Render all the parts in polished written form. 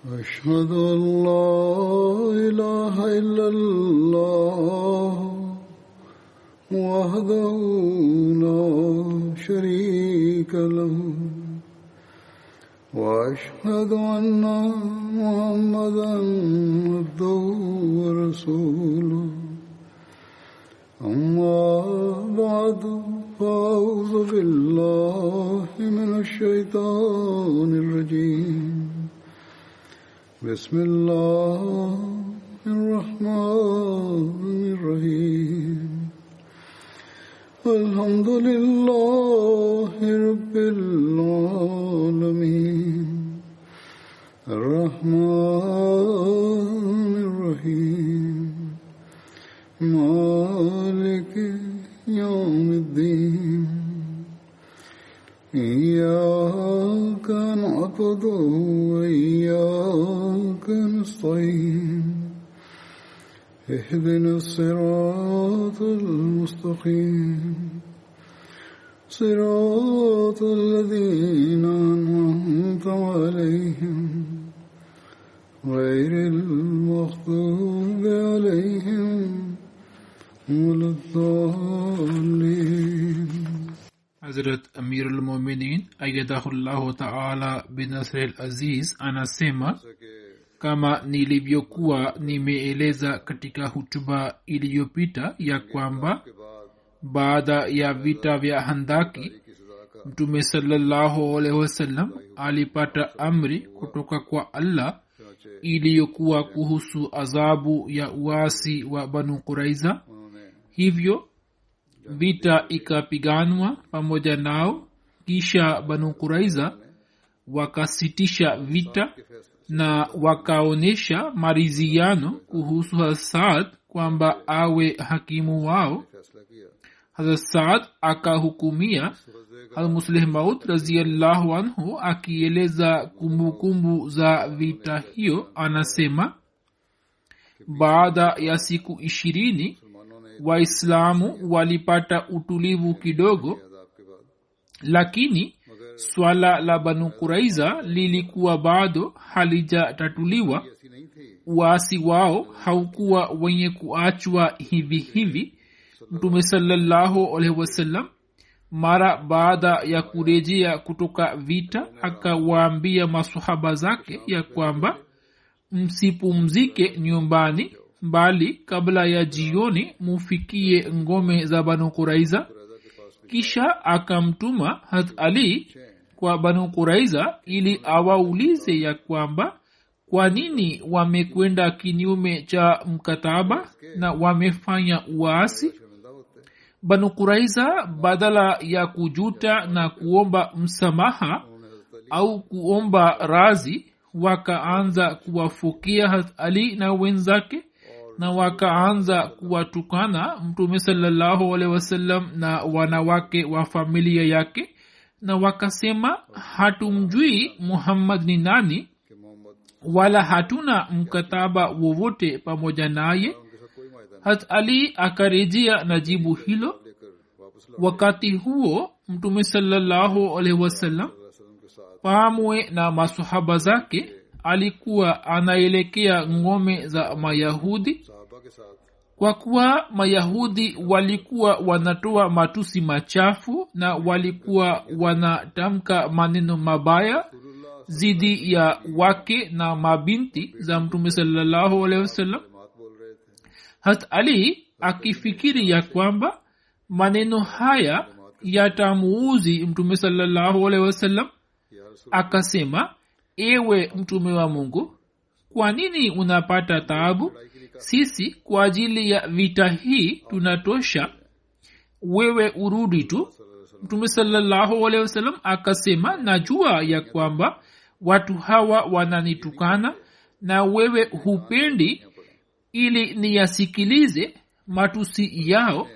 أشهد أن لا إله إلا الله وحده لا شريك له وأشهد أن محمدا عبده ورسوله أما بعد فأعوذ بالله من الشيطان الرجيم بسم الله الرحمن الرحيم الحمد لله رب العالمين الرحمن الرحيم مالك يوم الدين إياك نعبد وإياك نستعين اهدنا الصراط المستقيم صراط الذين أنعمت عليهم غير المغضوب عليهم ولا الضالين. Hazrat Amirul Mu'minin ayyadahullahu ta'ala binasril aziz anasema, kama nilivyokuwa nimeeleza katika hutuba iliyopita ya kwamba baada ya vita vya Handaki Mtume sallallahu alaihi wasallam alipata amri kutoka kwa Allah iliyokuwa kuhusu adhabu ya uasi wa Banu Quraiza. Hivyo vita ikapiganwa pamoja nao, kisha Banu Quraiza wakasitisha vita na wakaonesha maridhiano kuhusu Saad kwamba awe hakimu wao. Hazrat Saad akahukumia. Al-Muslih Maud radhiyallahu anhu akieleza kumbukumbu za vita hiyo anasema, baada ya siku 20 Waislamu walipata utulivu kidogo, lakini swala la Banu Quraiza lilikuwa bado halijatatuliwa. Uasi wao haukuwa wenye kuachwa hivi hivi. Mtume sallallahu alaihi wasallam mara baada ya kurejea kutoka vita akawaambia maswahaba zake ya kwamba msipumzike nyumbani, bali kabla ya jioni mufikie ngome za Banu Quraiza. Kisha akamtuma Hazrat Ali kwa Banu Quraiza ili awaulize ya kwamba kwa nini wamekwenda kinyume cha mkataba na wamefanya uasi. Banu Quraiza badala ya kujuta na kuomba msamaha au kuomba radhi, wakaanza kuwafukia Hazrat Ali na wenzake na wakaanza kuwatukana Mtume sallallahu alaihi wasallam na wanawake wa familia yake, na wakasema hatumjui Muhammad ni nani wala hatuna mkataba wowote pamoja naye. Hazrat Ali akarejea na jibu hilo. Wakati huo Mtume sallallahu alaihi wasallam pamoja na maswahaba zake alikuwa anaelekea ngome za Mayahudi. Kwa kuwa Mayahudi walikuwa wanatoa matusi machafu na walikuwa wanatamka maneno mabaya zidi ya wake na mabinti za Mtume sallallahu alaihi wasallam, Hazrat Ali akifikiri ya kwamba maneno haya yatamuuzi Mtume sallallahu alaihi wasallam, akasema, ewe Mtume wa Mungu, kwa nini unapata taabu? Sisi kwa ajili ya vita hii tunatosha, wewe urudi tu. Mtume sallallahu alaihi wasallam akasema, najua ya kwamba watu hawa wananitukana na wewe hupendi ili niyasikilize matusi yao.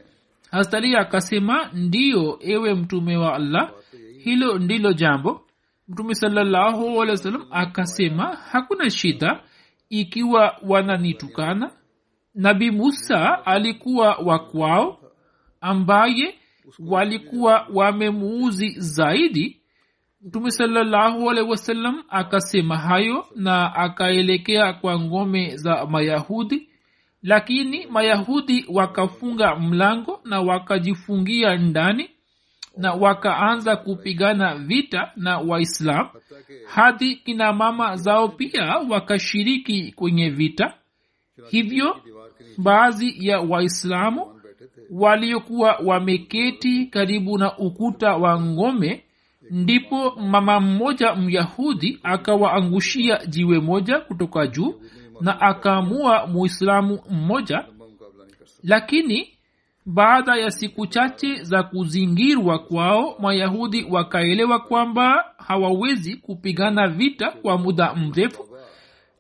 Hazrat Ali akasema, ndiyo ewe Mtume wa Allah, hilo ndilo jambo. Mtume sallallahu alaihi wasallam akasema, hakuna shida ikiwa wananitukana. Nabii Musa alikuwa wa kwao ambaye walikuwa wamemuuzi zaidi, mtume sallallahu alaihi wasallam akasema hayo na akaelekea kwa ngome za mayahudi, lakini mayahudi wakafunga mlango na wakajifungia ndani na wakaanza kupigana vita na waislamu, hadi kina mama zao pia wakashiriki kwenye vita hivyo. Baadhi ya waislamu waliokuwa wameketi karibu na ukuta wa ngome, ndipo mama mmoja myahudi akawaangushia jiwe moja kutoka juu na akaamua muislamu mmoja. Lakini baada ya siku chache za kuzingirwa kwao, mayahudi wakaelewa kwamba hawawezi kupigana vita kwa muda mrefu.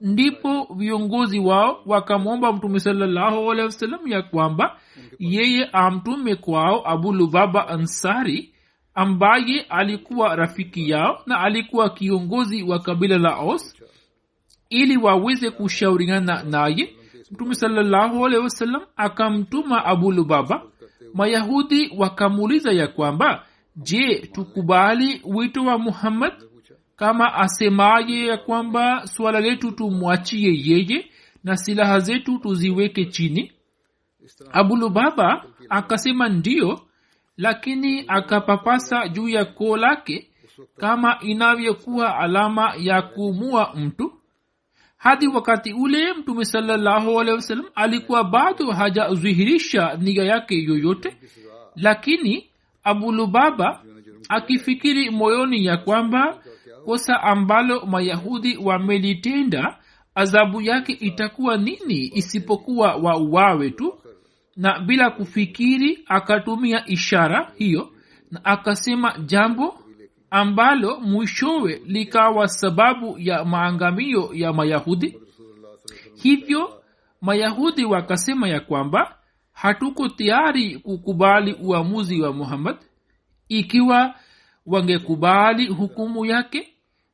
Ndipo viongozi wao wakamwomba mtume sallallahu alaihi wasallam ya kwamba yeye amtume kwao Abu Lubaba Ansari, ambaye alikuwa rafiki yao na alikuwa kiongozi wa kabila la Aus, ili waweze kushauriana naye. Mtume sallallahu alaihi wasallam akamtuma Abu Lubaba. Mayahudi wakamuuliza ya kwamba, je, tukubali wito wa Muhammad kama asemaye ya kwamba swala letu tumwachie yeye na silaha zetu tuziweke chini? Abu Lubaba akasema ndio, lakini akapapasa juu ya koo lake kama inavyokuwa alama ya kumua mtu. Hadi wakati ule mtume sallallahu alaihi wasallam alikuwa bado hajazihirisha nia yake yoyote, lakini Abu Lubaba akifikiri moyoni ya kwamba kosa ambalo mayahudi wamelitenda adhabu yake itakuwa nini isipokuwa wauawe tu, na bila kufikiri akatumia ishara hiyo na akasema jambo ambalo mwishowe likawa sababu ya maangamio ya mayahudi. Hivyo mayahudi wakasema ya kwamba hatuko tayari kukubali uamuzi wa Muhammad. Ikiwa wangekubali hukumu yake,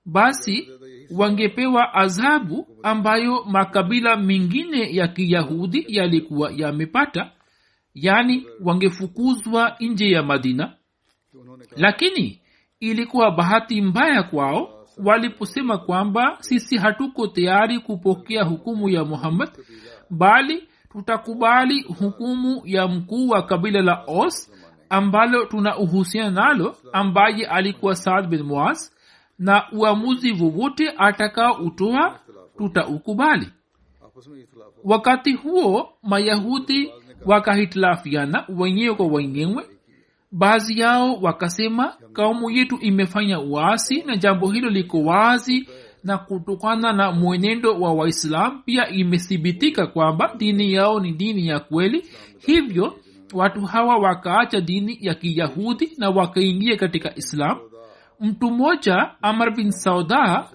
basi wangepewa adhabu ambayo makabila mengine ya Kiyahudi yalikuwa yamepata, yani wangefukuzwa nje ya Madina. Lakini ilikuwa bahati mbaya kwao waliposema kwamba sisi hatuko tayari kupokea hukumu ya Muhammad, bali tutakubali hukumu ya mkuu wa kabila la Aus ambalo tuna uhusiano nalo, ambaye alikuwa Saad bin Muaz, na uamuzi wowote atakao utoa tutaukubali. Wakati huo mayahudi wakahitilafiana wenyewe kwa wenyewe. Baadhi yao wakasema kaumu yetu imefanya uasi na jambo hilo liko wazi, na kutokana na mwenendo wa Waislamu pia imethibitika kwamba dini yao ni dini ya kweli. Hivyo watu hawa wakaacha dini ya Kiyahudi na wakaingia katika Islam. Mtu mmoja Amr bin Sauda,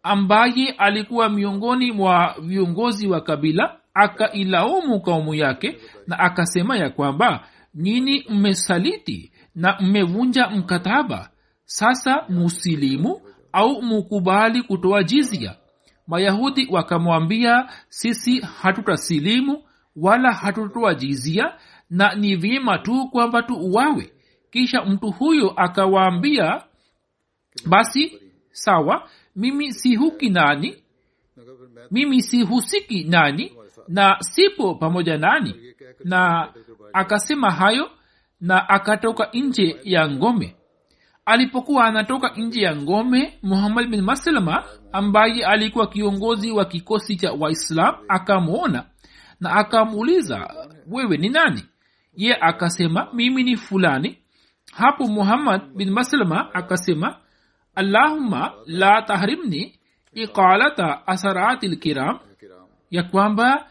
ambaye alikuwa miongoni mwa viongozi wa kabila, akailaumu kaumu yake na akasema ya kwamba nini mmesaliti na mmevunja mkataba, sasa musilimu au mukubali kutoa jizya. Mayahudi wakamwambia, sisi hatutasilimu wala hatutoa jizya, na ni vyema tu kwamba tuuawe. Kisha mtu huyo akawaambia, basi sawa, mimi sihusiki nani na sipo pamoja nani. Na akasema hayo na akatoka nje ya ngome. Alipokuwa anatoka nje ya ngome, Muhammad bin Maslama ambaye alikuwa kiongozi wa kikosi cha Waislam akamwona na akamuuliza, wewe ni nani? Ye akasema, mimi ni fulani. Hapo Muhammad bin Maslama akasema, Allahumma la tahrimni iqalata asaratil kiram, ya kwamba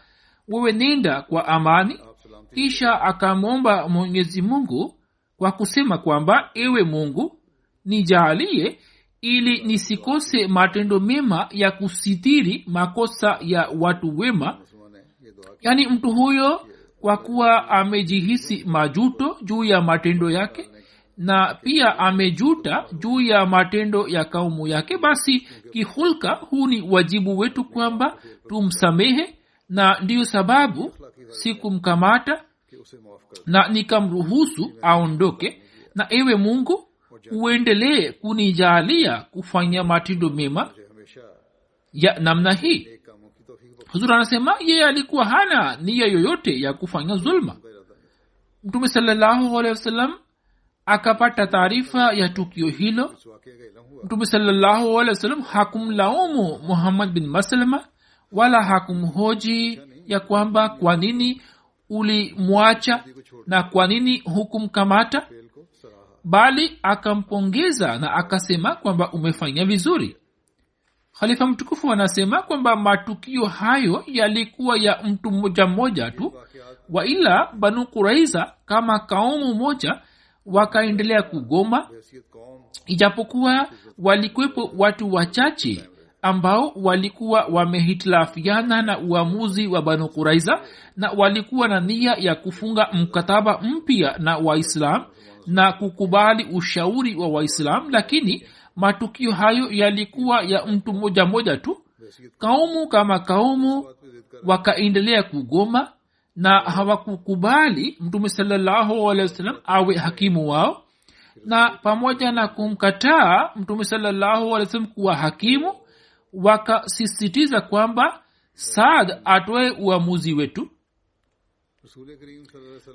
wewe nenda kwa amani. Kisha akamwomba Mwenyezi Mungu kwa kusema kwamba, ewe Mungu nijalie ili nisikose matendo mema ya kusitiri makosa ya watu wema. Yani mtu huyo kwa kuwa amejihisi majuto juu ya matendo yake na pia amejuta juu ya matendo ya kaumu yake, basi kihulka huu ni wajibu wetu kwamba tumsamehe, na ndiyo sababu sikumkamata na nikamruhusu aondoke. Na ewe Mungu uendelee kunijalia kufanya matendo mema ya namna hii. Huzur anasema yeye alikuwa hana nia yoyote ya kufanya zulma. Mtume sallallahu alaihi wasallam akapata taarifa ya tukio hilo. Mtume sallallahu alaihi wasallam hakumlaumu Muhammad bin Maslama wala hakumhoji ya kwamba kwa nini ulimwacha na kwa nini hukumkamata, bali akampongeza na akasema kwamba umefanya vizuri. Khalifa mtukufu anasema kwamba matukio hayo yalikuwa ya mtu mmoja mmoja tu, wa ila Banu Quraiza kama kaumu moja wakaendelea kugoma, ijapokuwa walikuwepo watu wachache ambao walikuwa wamehitilafiana na uamuzi wa Banu Quraiza na walikuwa na nia ya kufunga mkataba mpya na Waislamu na kukubali ushauri wa Waislamu, lakini matukio hayo yalikuwa ya mtu mmoja mmoja tu. Kaumu kama kaumu wakaendelea kugoma na hawakukubali Mtume sallallahu alaihi wasallam awe hakimu wao, na pamoja na kumkataa Mtume sallallahu alaihi wasallam kuwa hakimu, wakasisitiza kwamba Saad atoe uamuzi wetu.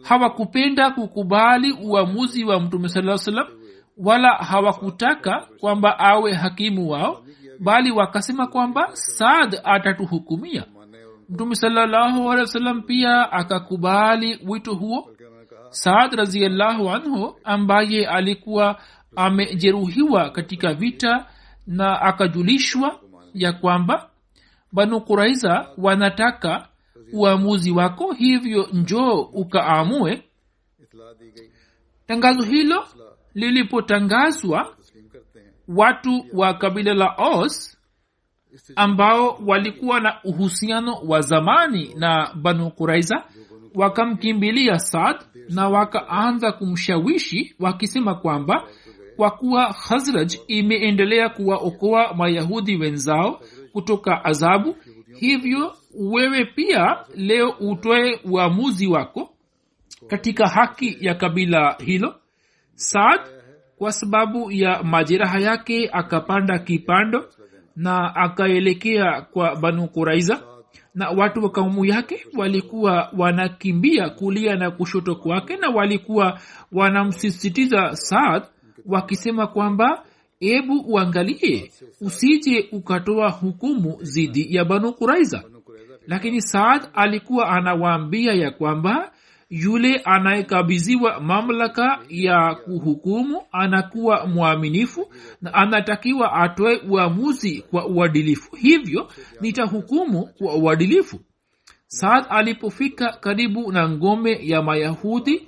Hawakupenda kukubali uamuzi wa Mtume sallallahu alaihi wasallam wala hawakutaka kwamba awe hakimu wao, bali wakasema kwamba Saad atatuhukumia. Mtume sallallahu alaihi wasallam pia akakubali wito huo. Saad radhiyallahu anhu ambaye alikuwa amejeruhiwa katika vita na akajulishwa ya kwamba Banu Quraiza wanataka uamuzi wako, hivyo njoo ukaamue. Tangazo hilo lilipotangazwa, watu wa kabila la Aus ambao walikuwa na uhusiano wa zamani na Banu Quraiza wakamkimbilia Saad na wakaanza kumshawishi wakisema kwamba kwa kuwa Khazraj imeendelea kuwaokoa Mayahudi wenzao kutoka adhabu, hivyo wewe pia leo utoe uamuzi wako katika haki ya kabila hilo. Saad kwa sababu ya majeraha yake akapanda kipando na akaelekea kwa Banu Quraiza, na watu wa kaumu yake walikuwa wanakimbia kulia na kushoto kwake na walikuwa wanamsisitiza Saad wakisema kwamba ebu uangalie usije ukatoa hukumu zidi ya Banu Quraiza. Lakini Saad alikuwa anawaambia ya kwamba yule anayekabidhiwa mamlaka ya kuhukumu anakuwa mwaminifu na anatakiwa atoe uamuzi kwa uadilifu, hivyo nitahukumu kwa uadilifu. Saad alipofika karibu na ngome ya Mayahudi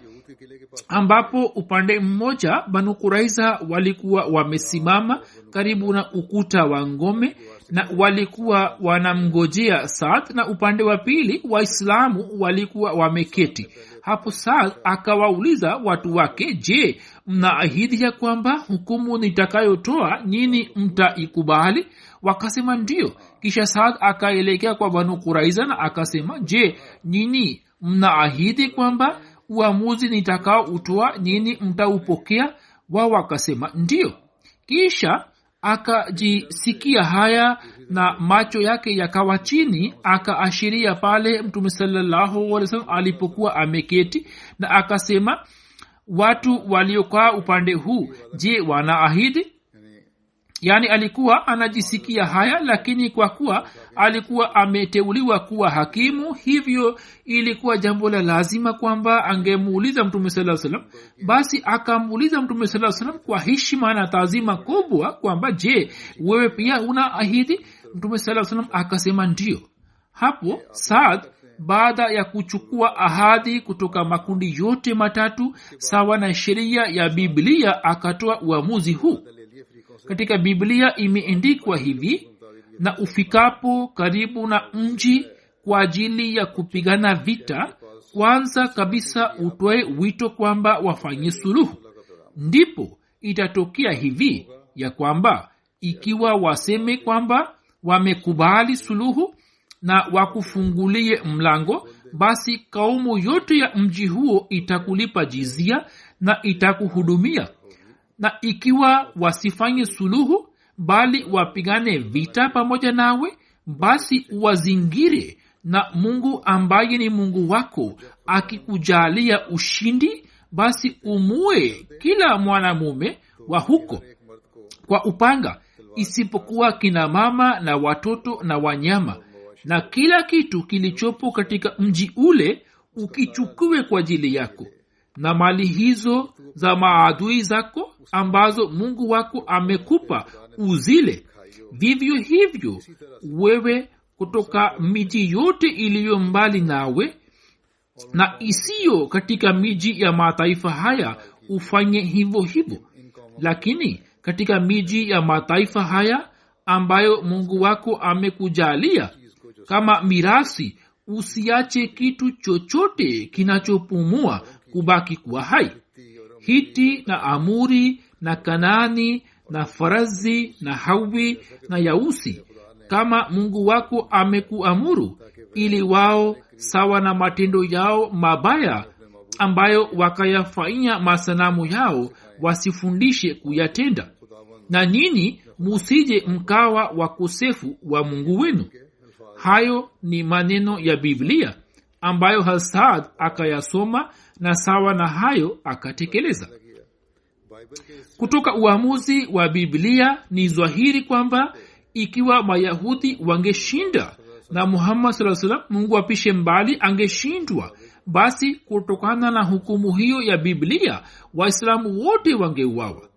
ambapo upande mmoja Banu Quraiza walikuwa wamesimama karibu na ukuta wa ngome na walikuwa wanamngojea Saad, na upande wa pili Waislamu walikuwa wameketi hapo. Saad akawauliza watu wake, je, mnaahidi ya kwamba hukumu nitakayotoa nyinyi mtaikubali? Wakasema ndio. Kisha Saad akaelekea kwa Banu Quraiza na akasema, je, nyinyi mnaahidi kwamba uamuzi nitakao utoa nyinyi mtaupokea? Wao wakasema ndio. Kisha akajisikia haya na macho yake yakawa chini, akaashiria pale Mtume sallallahu alaihi wasallam alipokuwa ameketi na akasema, watu waliokaa upande huu, je, wanaahidi? Yani alikuwa anajisikia haya, lakini kwa kuwa alikuwa ameteuliwa kuwa hakimu, hivyo ilikuwa jambo la lazima kwamba angemuuliza Mtume sallallahu alaihi wasallam. Basi akamuuliza Mtume sallallahu alaihi wasallam kwa heshima na taazima kubwa kwamba, je, wewe pia unaahidi? Mtume sallallahu alaihi wasallam akasema ndio. Hapo Saad baada ya kuchukua ahadi kutoka makundi yote matatu sawa na sheria ya Biblia akatoa uamuzi huu. Katika Biblia imeandikwa hivi, na ufikapo karibu na mji kwa ajili ya kupigana vita, kwanza kabisa utoe wito kwamba wafanye suluhu. Ndipo itatokea hivi ya kwamba ikiwa waseme kwamba wamekubali suluhu na wakufungulie mlango, basi kaumu yote ya mji huo itakulipa jizia na itakuhudumia. na ikiwa wasifanye suluhu bali wapigane vita pamoja nawe, basi wazingire, na Mungu ambaye ni Mungu wako akikujalia ushindi, basi umue kila mwanamume wa huko kwa upanga, isipokuwa kina mama na watoto na wanyama, na kila kitu kilichopo katika mji ule ukichukue kwa ajili yako, na mali hizo za maadui zako ambazo Mungu wako amekupa uzile. Vivyo hivyo wewe kutoka miji yote iliyo mbali nawe na isiyo katika miji ya mataifa haya ufanye hivyo hivyo. Lakini katika miji ya mataifa haya ambayo Mungu wako amekujalia kama mirasi, usiache kitu chochote kinachopumua kubaki kuwa hai. Hiti na Amuri na Kanaani na Farazi na Hawi na Yausi, kama Mungu wako amekuamuru, ili wao sawa na matendo yao mabaya ambayo wakayafanya masanamu yao wasifundishe kuyatenda, na nyinyi musije mkawa wakosefu wa Mungu wenu. Hayo ni maneno ya Biblia ambayo Hasad akayasoma na sawa na hayo akatekeleza. Kutoka uamuzi wa Biblia ni dhahiri kwamba ikiwa Mayahudi wangeshinda na Muhammad sallallahu alaihi wasallam, Mungu apishe mbali, angeshindwa, basi kutokana na hukumu hiyo ya Biblia Waislamu wote wangeuawa,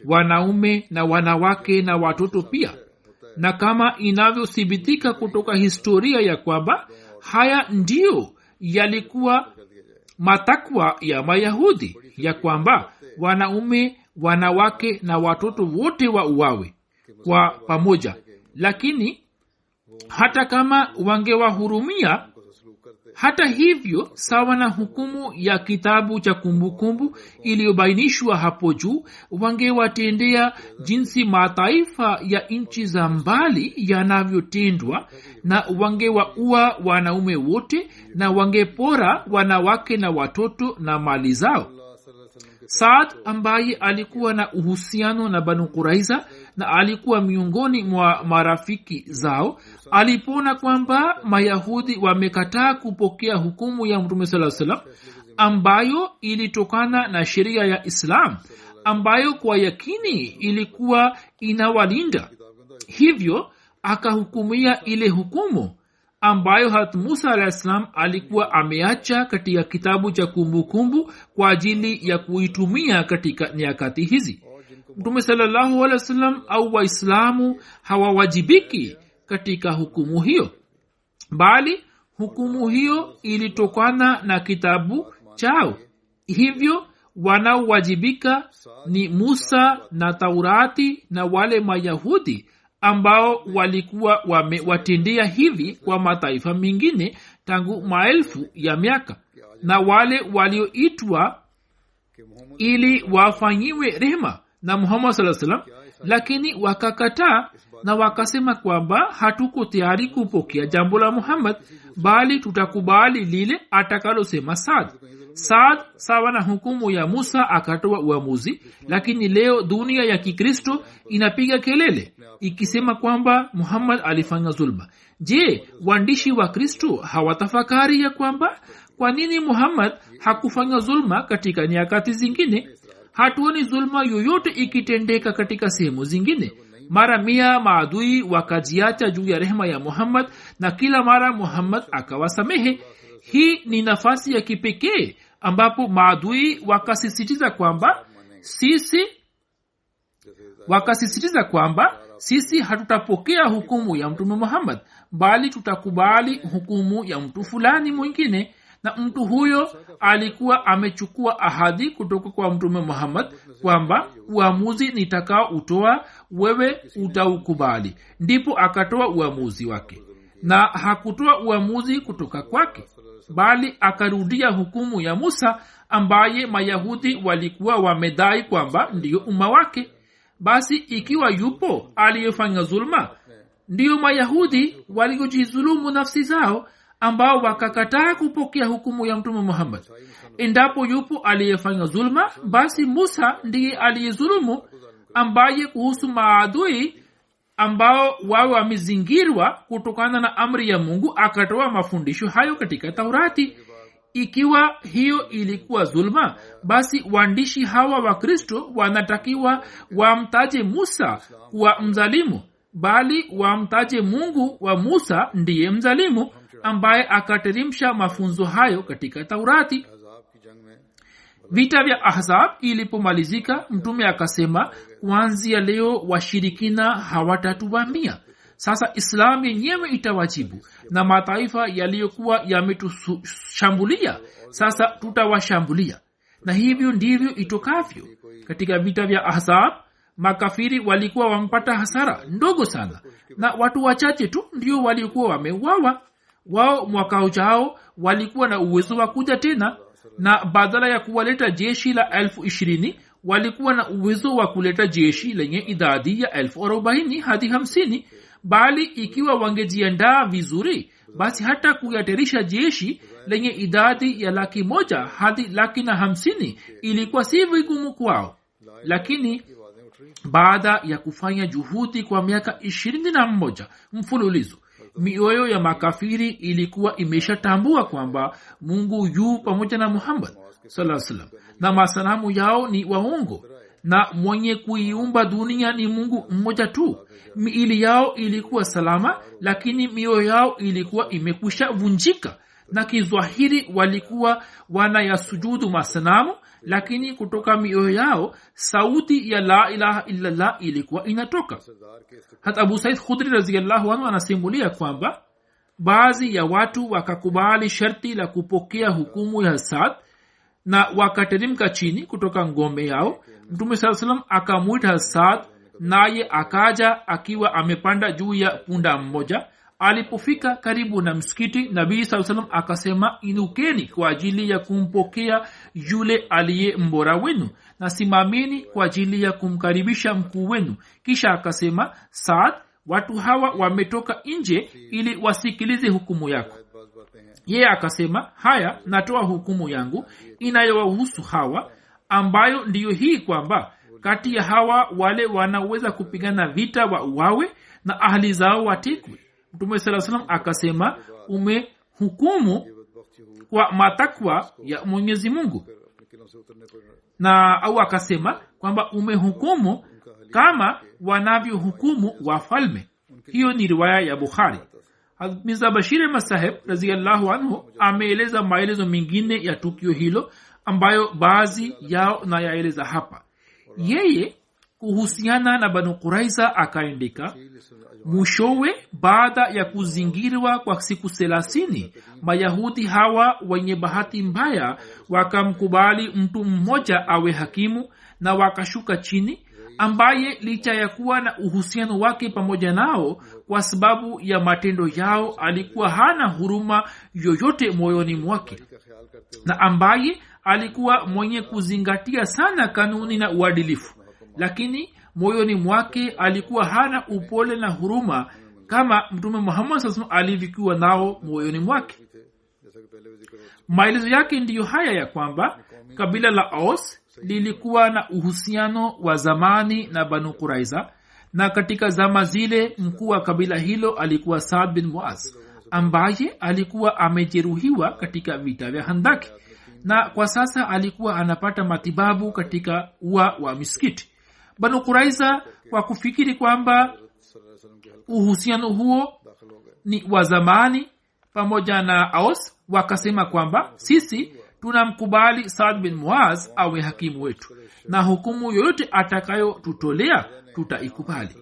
wanaume na wanawake na watoto pia. Na kama inavyothibitika kutoka historia ya kwamba haya ndiyo yalikuwa matakwa ya Mayahudi, ya kwamba wanaume, wanawake na watoto wote wauawe kwa pamoja. Lakini hata kama wangewahurumia, hata hivyo sawa na hukumu ya kitabu cha Kumbukumbu iliyobainishwa hapo juu, wangewatendea jinsi mataifa ya nchi za mbali yanavyotendwa, na wangewaua wanaume wote na wangepora wanawake na watoto na mali zao. Saad ambaye alikuwa na uhusiano na Banu Quraiza na alikuwa miongoni mwa marafiki zao, alipoona kwamba Mayahudi wamekataa kupokea hukumu ya Mtume sallallahu alaihi wasallam ambayo ilitokana na sheria ya Islam, ambayo kwa yakini ilikuwa inawalinda, hivyo akahukumia ile hukumu ambayo Hazrat Musa alayhi salam alikuwa ameacha katika kitabu cha Kumbukumbu kwa ajili ya kuitumia katika nyakati hizi. Mtume sallallahu alaihi wasallam au Waislamu hawawajibiki katika hukumu hiyo, bali hukumu hiyo ilitokana na kitabu chao. Hivyo wanaowajibika ni Musa na Taurati na wale Mayahudi ambao walikuwa wamewatendea hivi kwa mataifa mengine tangu maelfu ya miaka, na wale walioitwa ili wafanyiwe rehema na Muhammad sallallahu alaihi wasallam, lakini wakakataa na wakasema kwamba hatuko tayari kupokea jambo la Muhammad, bali tutakubali lile atakalosema Saad. Saad sawa na hukumu ya Musa akatoa uamuzi, lakini leo dunia ya Kikristo inapiga kelele ikisema kwamba Muhammad alifanya zulma. Je, waandishi wa Kristo hawatafakari ya kwamba kwa nini Muhammad hakufanya zulma katika nyakati zingine? Hatuoni zulma yoyote ikitendeka katika sehemu zingine. Mara 100 maadui wakajiacha juu ya rehema ya Muhammad, na kila mara Muhammad akawasamehe. Hii ni nafasi ya kipekee ambapo maadui wakasisitiza kwamba sisi hatutapokea hukumu ya Mtume Muhammad, bali tutakubali hukumu ya mtu fulani mwingine, na mtu huyo alikuwa amechukua ahadi kutoka kwa Mtume Muhammad kwamba uamuzi nitakao utoa wewe utaukubali. Ndipo akatoa uamuzi wake, na hakutoa uamuzi kutoka kwake, bali akarudia hukumu ya Musa ambaye Mayahudi walikuwa wamedai kwamba ndiyo umma wake. Basi ikiwa yupo aliyefanya zulma, ndiyo Mayahudi waliojizulumu nafsi zao ambao wakakataa kupokea hukumu ya mtume Muhammad. Endapo yupo aliyefanya zulma, basi Musa ndiye aliyezulumu, ambaye kuhusu maadui ambao wao wamezingirwa kutokana na amri ya Mungu akatoa mafundisho hayo katika Taurati. Ikiwa hiyo ilikuwa zulma, basi waandishi hawa wa Kristo wanatakiwa wamtaje Musa kuwa mzalimu, bali wamtaje Mungu wa Musa ndiye mzalimu ambaye akateremsha mafunzo hayo katika Taurati. Vita vya Ahzab ilipomalizika, mtume akasema, kuanzia leo washirikina hawatatuvamia. Sasa Islam yenyewe itawajibu, na mataifa yaliyokuwa yametushambulia sasa tutawashambulia. Na hivyo ndivyo itokavyo. Katika vita vya Ahzab makafiri walikuwa wampata hasara ndogo sana, na watu wachache tu ndio walikuwa wameuawa. Wao mwaka ujao walikuwa na uwezo wa kuja tena, na badala ya kuwaleta jeshi la 20,000 walikuwa na uwezo wa kuleta jeshi lenye idadi ya 40,000 hadi 50,000. Bali ikiwa wangejiandaa vizuri, basi hata kuyatarisha jeshi lenye idadi ya 100,000 hadi 150,000 ilikuwa si vigumu kwao. Lakini baada ya kufanya juhudi kwa miaka 21 mfululizo, mioyo ya makafiri ilikuwa imeshatambua kwamba Mungu yu pamoja na Muhammad sallallahu alaihi wasallam, na masanamu yao ni waongo, na mwenye kuiumba dunia ni Mungu mmoja tu. Miili yao ilikuwa salama, lakini mioyo yao ilikuwa imekwisha vunjika, na kizwahiri walikuwa wanayasujudu masanamu, lakini kutoka mioyo yao sauti ya la ilaha illallah ilikuwa inatoka. Hata Abu Said Khudri radhiyallahu anhu anasimulia kwamba baadhi ya watu wakakubali sharti la kupokea hukumu ya Hasad na wakateremka chini kutoka ngome yao. Mtume sallallahu alaihi wasallam akamwita Hasad, naye akaja akiwa amepanda juu ya punda mmoja. Alipofika karibu na msikiti, Nabii sallallahu alaihi wasallam akasema, inukeni kwa ajili ya kumpokea yule aliye mbora wenu, na simameni kwa ajili ya kumkaribisha mkuu wenu. Kisha akasema, Saad, watu hawa wametoka nje ili wasikilize hukumu yako. Yeye akasema, haya, natoa hukumu yangu inayowahusu hawa, ambayo ndiyo hii kwamba kati ya hawa wale wanaweza kupigana vita wa uwawe na ahli zao watekwe. Mtume sallallahu alaihi wasallam akasema, umehukumu kwa matakwa ya Mwenyezi Mungu, na au akasema kwamba umehukumu kama wanavyohukumu wafalme. Hiyo ni riwaya ya Bukhari. Mirza Bashir Ahmad Saheb radhiyallahu anhu ameeleza maelezo mengine ya tukio hilo ambayo baadhi yao na yaeleza hapa. Yeye kuhusiana na Banu Quraiza akaandika, mwishowe baada ya kuzingirwa kwa siku 30, Mayahudi hawa wenye bahati mbaya wakamkubali mtu mmoja awe hakimu, na wakashuka chini, ambaye licha ya kuwa na uhusiano wake pamoja nao kwa sababu ya matendo yao alikuwa hana huruma yoyote moyoni mwake, na ambaye alikuwa mwenye kuzingatia sana kanuni na uadilifu, lakini moyoni mwake alikuwa hana upole na huruma kama Mtume Muhammad sallallahu alaihi wasallam alivyokuwa nao moyoni mwake. Maelezo yake ndiyo haya ya kwamba kabila la Aus lilikuwa na uhusiano wa zamani na Banu Quraiza, na katika zama zile mkuu wa kabila hilo alikuwa Saad bin Muaz, ambaye alikuwa amejeruhiwa katika vita vya Handaki, na kwa sasa alikuwa anapata matibabu katika ua wa misikiti. Banu Quraiza kwa kufikiri kwamba uhusiano huo ni wa zamani pamoja na Aus, wakasema kwamba sisi tunamkubali Saad bin Muaz awe hakimu wetu, na hukumu yoyote atakayotutolea tutaikubali.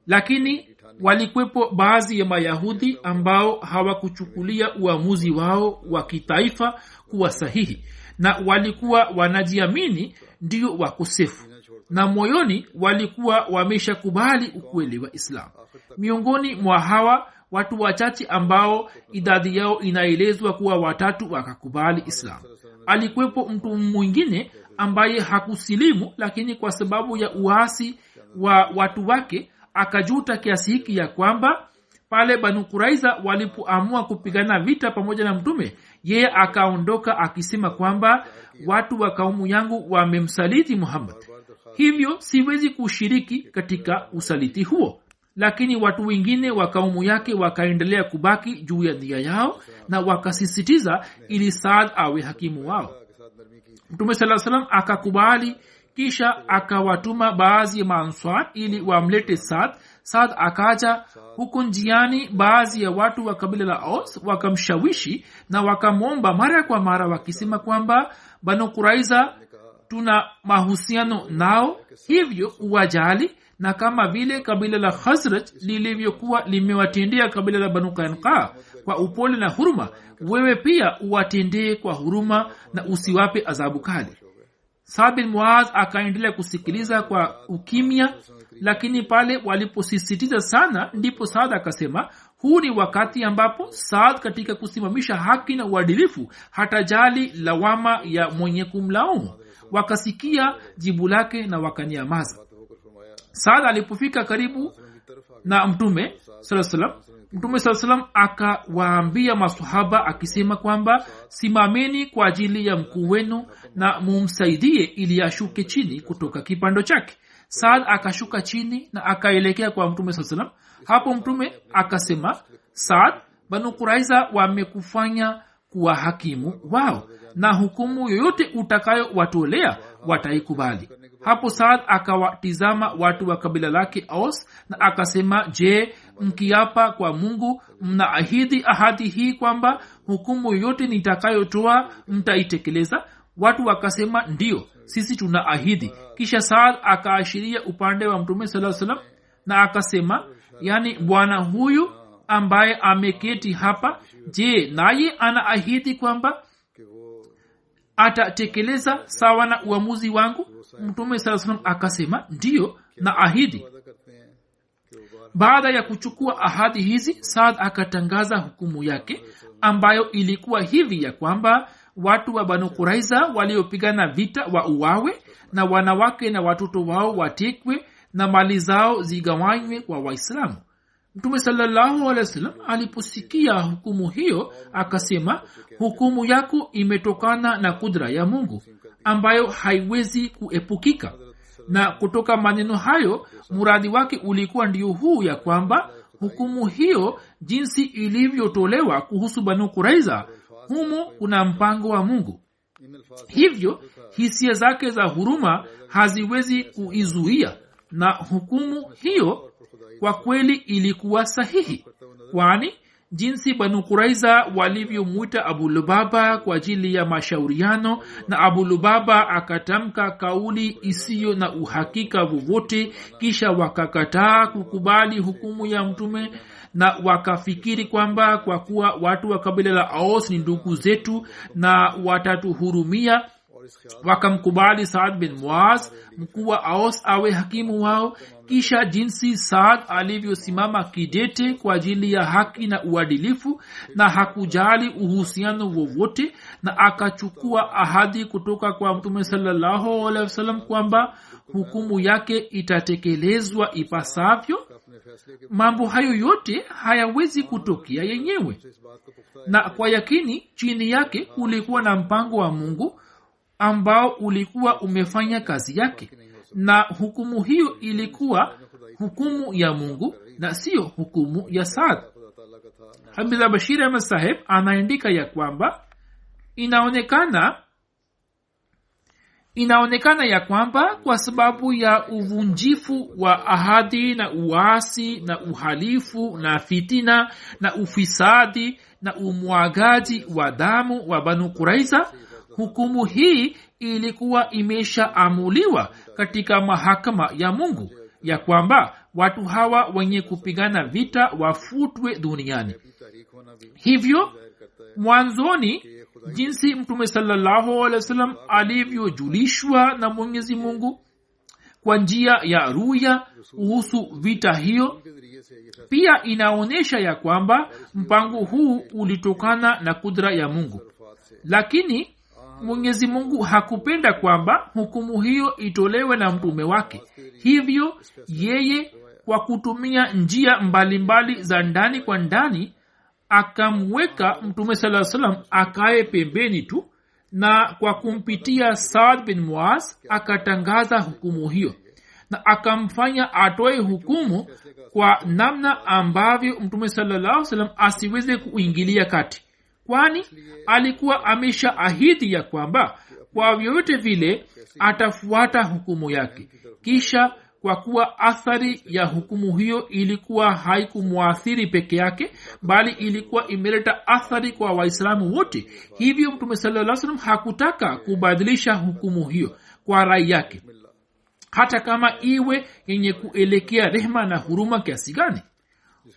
Lakini walikwepo baadhi ya Mayahudi ambao hawakuchukulia uamuzi wao wa kitaifa kuwa sahihi, na walikuwa wanajiamini ndio wakosefu, na moyoni walikuwa wameshakubali ukweli wa Islam. Miongoni mwa hawa watu wachache ambao idadi yao inaelezwa kuwa 3 wakakubali Islam. Alikuwepo mtu mwingine ambaye hakusilimu, lakini kwa sababu ya uasi wa watu wake akajuta kiasi hiki ya kwamba pale banu kuraiza walipoamua kupigana vita pamoja na mtume, yeye akaondoka akisema kwamba watu wa kaumu yangu wamemsaliti Muhammad, hivyo siwezi kushiriki katika usaliti huo. Lakini watu wengine wa kaumu yake wakaendelea kubaki juu ya nia yao na wakasisitiza ili Saad awe hakimu wao. Mtume sallallahu alaihi wasallam akakubali, kisha akawatuma baadhi ya maanswar ili wamlete Saad. Saad akaja. Huko njiani baadhi ya watu wa kabila la Aus wakamshawishi na wakamwomba mara kwa mara wakisema kwamba Banu Quraiza tuna mahusiano nao, hivyo uwajali, na kama vile kabila la Khazraj lilivyokuwa limewatendea kabila la Banu Qainuqa kwa upole na huruma, wewe pia uwatendee kwa huruma na usiwape adhabu kali. Saad bin Muaz akaendelea kusikiliza kwa ukimya, lakini pale waliposisitiza sana ndipo Saad akasema, huu ni wakati ambapo Saad katika kusimamisha haki na uadilifu hatajali lawama ya mwenye kumlaumu. Wakasikia jibu lake na wakanyamaza. Saad alipofika karibu na Mtume sallallahu alaihi wasallam, Mtume sallallahu alaihi wasallam akawaambia maswahaba akisema kwamba simameni kwa ajili ya mkuu wenu na mumsaidie ili ashuke chini kutoka kipando chake. Saad akashuka chini na akaelekea kwa Mtume sallallahu alaihi wasallam. Hapo Mtume akasema, Saad, Banu Quraiza wamekufanya kuwa hakimu wao na hukumu yoyote utakayowatolea wataikubali. Hapo Saad akawatizama watu wa kabila lake Aus na akasema, je, mkiapa kwa Mungu mnaahidi ahadi hii kwamba hukumu yoyote nitakayotoa mtaitekeleza? Watu wakasema, ndio, sisi tunaahidi. Kisha Saad akaashiria upande wa Mtume sallallahu alaihi wasallam na akasema, yani bwana huyu ambaye ameketi hapa, je, naye anaahidi kwamba atatekeleza sawa na uamuzi wangu? Mtume sallallahu alaihi wasallam akasema, ndio, na ahidi. Baada ya kuchukua ahadi hizi, Saad akatangaza hukumu yake ambayo ilikuwa hivi ya kwamba watu wa Banu Quraiza waliopigana vita wauawe na wanawake na watoto wao watekwe na mali zao zigawanywe kwa Waislamu. Mtume sallallahu alaihi wasallam aliposikia hukumu hiyo akasema, hukumu yako imetokana na kudra ya Mungu ambayo haiwezi kuepukika. Na kutoka maneno hayo muradi wake ulikuwa ndio huu ya kwamba hukumu hiyo jinsi ilivyotolewa kuhusu Banu Quraiza, humo kuna mpango wa Mungu, hivyo hisia zake za huruma haziwezi kuizuia, na hukumu hiyo kwa kweli ilikuwa sahihi, kwani jinsi Banu Quraiza walivyomuita Abu Lubaba kwa ajili ya mashauriano na Abu Lubaba akatamka kauli isiyo na uhakika wowote, kisha wakakataa kukubali hukumu ya Mtume na wakafikiri kwamba kwa kuwa watu wa kabila la Aus ni ndugu zetu na watatuhurumia, wakamkubali Saad bin Muaz mkuu wa Aus awe hakimu wao. Kisha jinsi Saad alivyosimama kidete kwa ajili ya haki na uadilifu na hakujali uhusiano wowote, na akachukua ahadi kutoka kwa Mtume sallallahu alaihi wasallam kwamba hukumu yake itatekelezwa ipasavyo. Mambo hayo yote hayawezi kutokea yenyewe, na kwa yakini chini yake kulikuwa na mpango wa Mungu ambao ulikuwa umefanya kazi yake, na hukumu hiyo ilikuwa hukumu ya Mungu na sio hukumu ya Saad. Hamza Bashir Ahmad Saheb anaandika ya kwamba inaonekana ya kwamba kwa sababu ya uvunjifu wa ahadi na uasi na uhalifu na fitina na ufisadi na umwagaji wa damu wa Banu Quraiza, hukumu hii ilikuwa imeshaamuliwa katika mahakama ya Mungu ya kwamba watu hawa wenye kupigana vita wafutwe duniani. Hivyo mwanzoni jinsi Mtume sallallahu alaihi wasallam alivyojulishwa na Mwenyezi Mungu kwa njia ya ruya kuhusu vita hiyo, pia inaonyesha ya kwamba mpango huu ulitokana na kudra ya Mungu, lakini Mwenyezi Mungu hakupenda kwamba hukumu hiyo itolewe na mtume wake. Hivyo yeye kwa kutumia njia mbalimbali za ndani kwa ndani akamweka mtume sallallahu alaihi wasallam akae pembeni tu, na kwa kumpitia Saad bin Muaz akatangaza hukumu hiyo na akamfanya atoe hukumu kwa namna ambavyo mtume sallallahu alaihi wasallam asiweze kuingilia kati, kwani alikuwa ameshaahidi ya kwamba kwa vyovyote vile atafuata hukumu yake. Kisha kwa kuwa athari ya hukumu hiyo ilikuwa haikumwathiri peke yake, bali ilikuwa imeleta athari kwa Waislamu wote, hivyo mtume sallallahu alaihi wasallam hakutaka kubadilisha hukumu hiyo kwa rai yake, hata kama iwe yenye kuelekea rehema na huruma kiasi gani.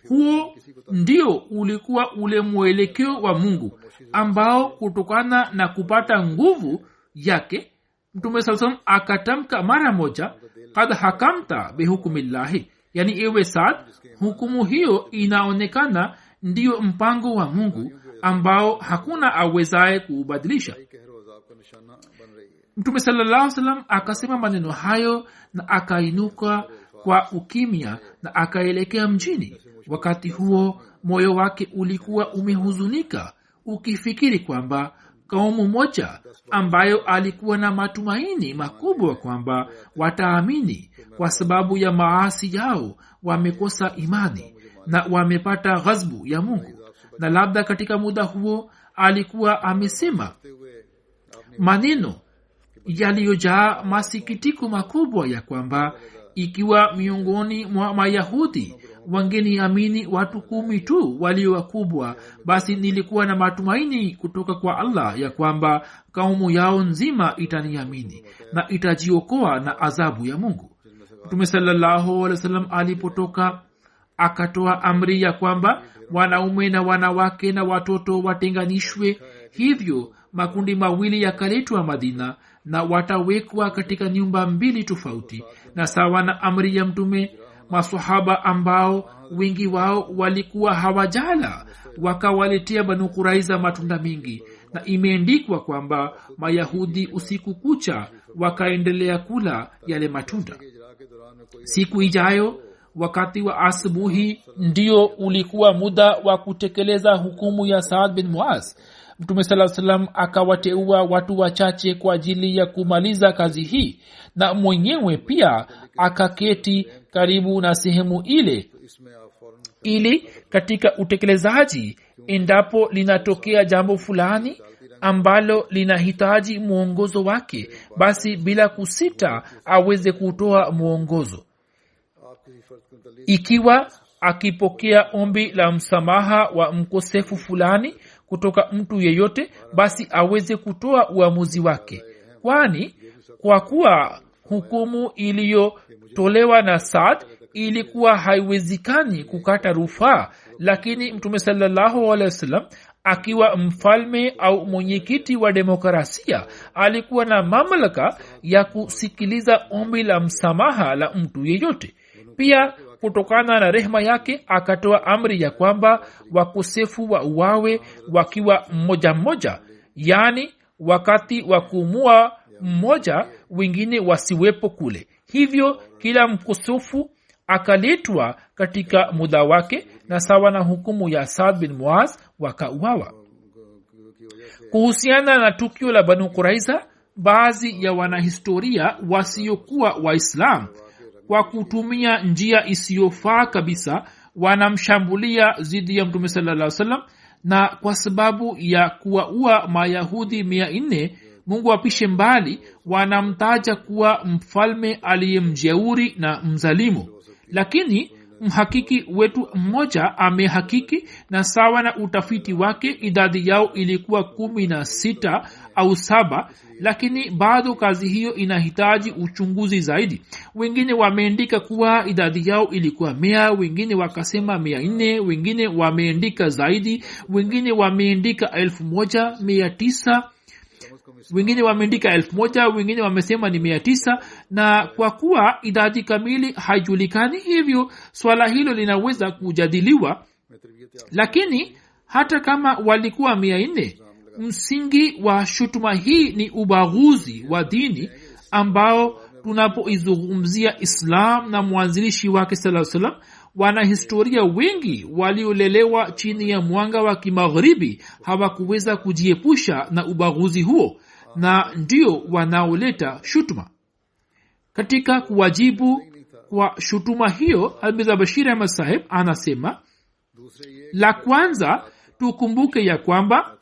Huo ndio ulikuwa ule mwelekeo wa Mungu ambao kutokana na kupata nguvu yake mtume sallallahu alaihi wasallam akatamka mara moja, kad hakamta bihukumillahi, yani ewe Saad, hukumu hiyo inaonekana ndiyo mpango wa Mungu ambao hakuna awezaye kubadilisha. Mtume sallallahu alaihi wasallam akasema maneno hayo na akainuka kwa ukimya na akaelekea mjini. Wakati huo moyo wake ulikuwa umehuzunika, ukifikiri kwamba kaumu moja ambayo alikuwa na matumaini makubwa kwamba wataamini kwa sababu ya maasi yao wamekosa imani na wamepata ghadhabu ya Mungu. Na labda katika muda huo alikuwa amesema maneno yaliyojaa masikitiko makubwa ya kwamba ikiwa miongoni mwa Mayahudi wangeniamini watu 10 tu walio wakubwa, basi nilikuwa na matumaini kutoka kwa Allah ya kwamba kaumu yao nzima itaniamini na itajiokoa na adhabu ya Mungu. Mtume sallallahu alaihi wasallam alipotoka akatoa amri ya kwamba wanaume na wanawake na watoto watenganishwe. Hivyo makundi mawili yakaletwa Madina na watawekwa katika nyumba 2 tofauti, na sawa na amri ya mtume maswahaba ambao wengi wao walikuwa hawajala wakawaletea Banu Quraiza matunda mengi, na imeandikwa kwamba Mayahudi usiku kucha wakaendelea kula yale matunda. Siku ijayo wakati wa asubuhi ndio ulikuwa muda wa kutekeleza hukumu ya Saad bin Muaz. Mtume sallallahu alaihi wasallam akawateua watu wachache kwa ajili ya kumaliza kazi hii, na mwenyewe pia akaketi karibu na sehemu ile ili katika utekelezaji, endapo linatokea jambo fulani ambalo linahitaji mwongozo wake, basi bila kusita aweze kutoa mwongozo. Ikiwa akipokea ombi la msamaha wa mkosefu fulani kutoka mtu yeyote, basi aweze kutoa uamuzi wake, kwani kwa kuwa hukumu iliyotolewa na Saad ilikuwa haiwezekani kukata rufaa, lakini mtume sallallahu alaihi wasallam akiwa mfalme au mwenyekiti wa demokrasia alikuwa na mamlaka ya kusikiliza ombi la msamaha la mtu yeyote. Pia kutokana na rehema yake akatoa amri ya kwamba wakosefu wa uwawe wakiwa mmoja mmoja, yani wakati wa kuumua mmoja wengine wasiwepo kule. Hivyo kila mkosefu akaletwa katika muda wake, na sawa na hukumu ya Saad bin Muaz wakauawa. Kuhusiana na tukio la Banu Quraiza, baadhi ya wanahistoria wasiokuwa Waislamu kwa kutumia njia isiyofaa kabisa wanamshambulia zidi ya Mtume sallallahu alaihi wasallam, na kwa sababu ya kuwaua Mayahudi 400, Mungu apishe mbali, wanamtaja kuwa mfalme aliyemjeuri na mzalimu. Lakini mhakiki wetu mmoja amehakiki, na sawa na utafiti wake idadi yao ilikuwa 16 au 7, lakini bado kazi hiyo inahitaji uchunguzi zaidi. Wengine wameandika kuwa idadi yao ilikuwa 100, wengine wakasema 400, wengine wameandika zaidi, wengine wameandika 1900, wengine wameandika 1000, wengine wamesema ni 900. Na kwa kuwa idadi kamili haijulikani, hivyo swala hilo linaweza kujadiliwa. Lakini hata kama walikuwa 400, msingi wa shutuma hii ni ubaguzi wa dini ambao tunapoizungumzia islam na mwanzilishi wake sallallahu alaihi wasallam, wanahistoria wengi waliolelewa chini ya mwanga wa kimagharibi hawakuweza kujiepusha na ubaguzi huo, na ndio wanaoleta shutuma. Katika kuwajibu kwa shutuma hiyo, Mirza Bashir Ahmad Sahib anasema, la kwanza tukumbuke ya kwamba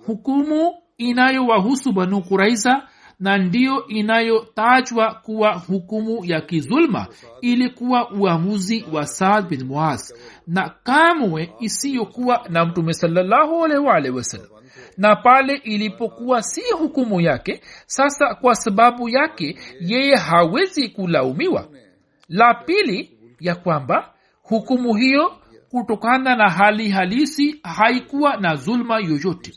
hukumu inayowahusu Banu Quraiza na ndiyo inayotajwa kuwa hukumu ya kizulma ilikuwa uamuzi wa Saad bin Muaz, na kamwe isiyokuwa na Mtume sallallahu alaihi wasallam. Na pale ilipokuwa si hukumu yake, sasa kwa sababu yake yeye hawezi kulaumiwa. La pili, ya kwamba hukumu hiyo kutokana na hali halisi haikuwa na zulma yoyote.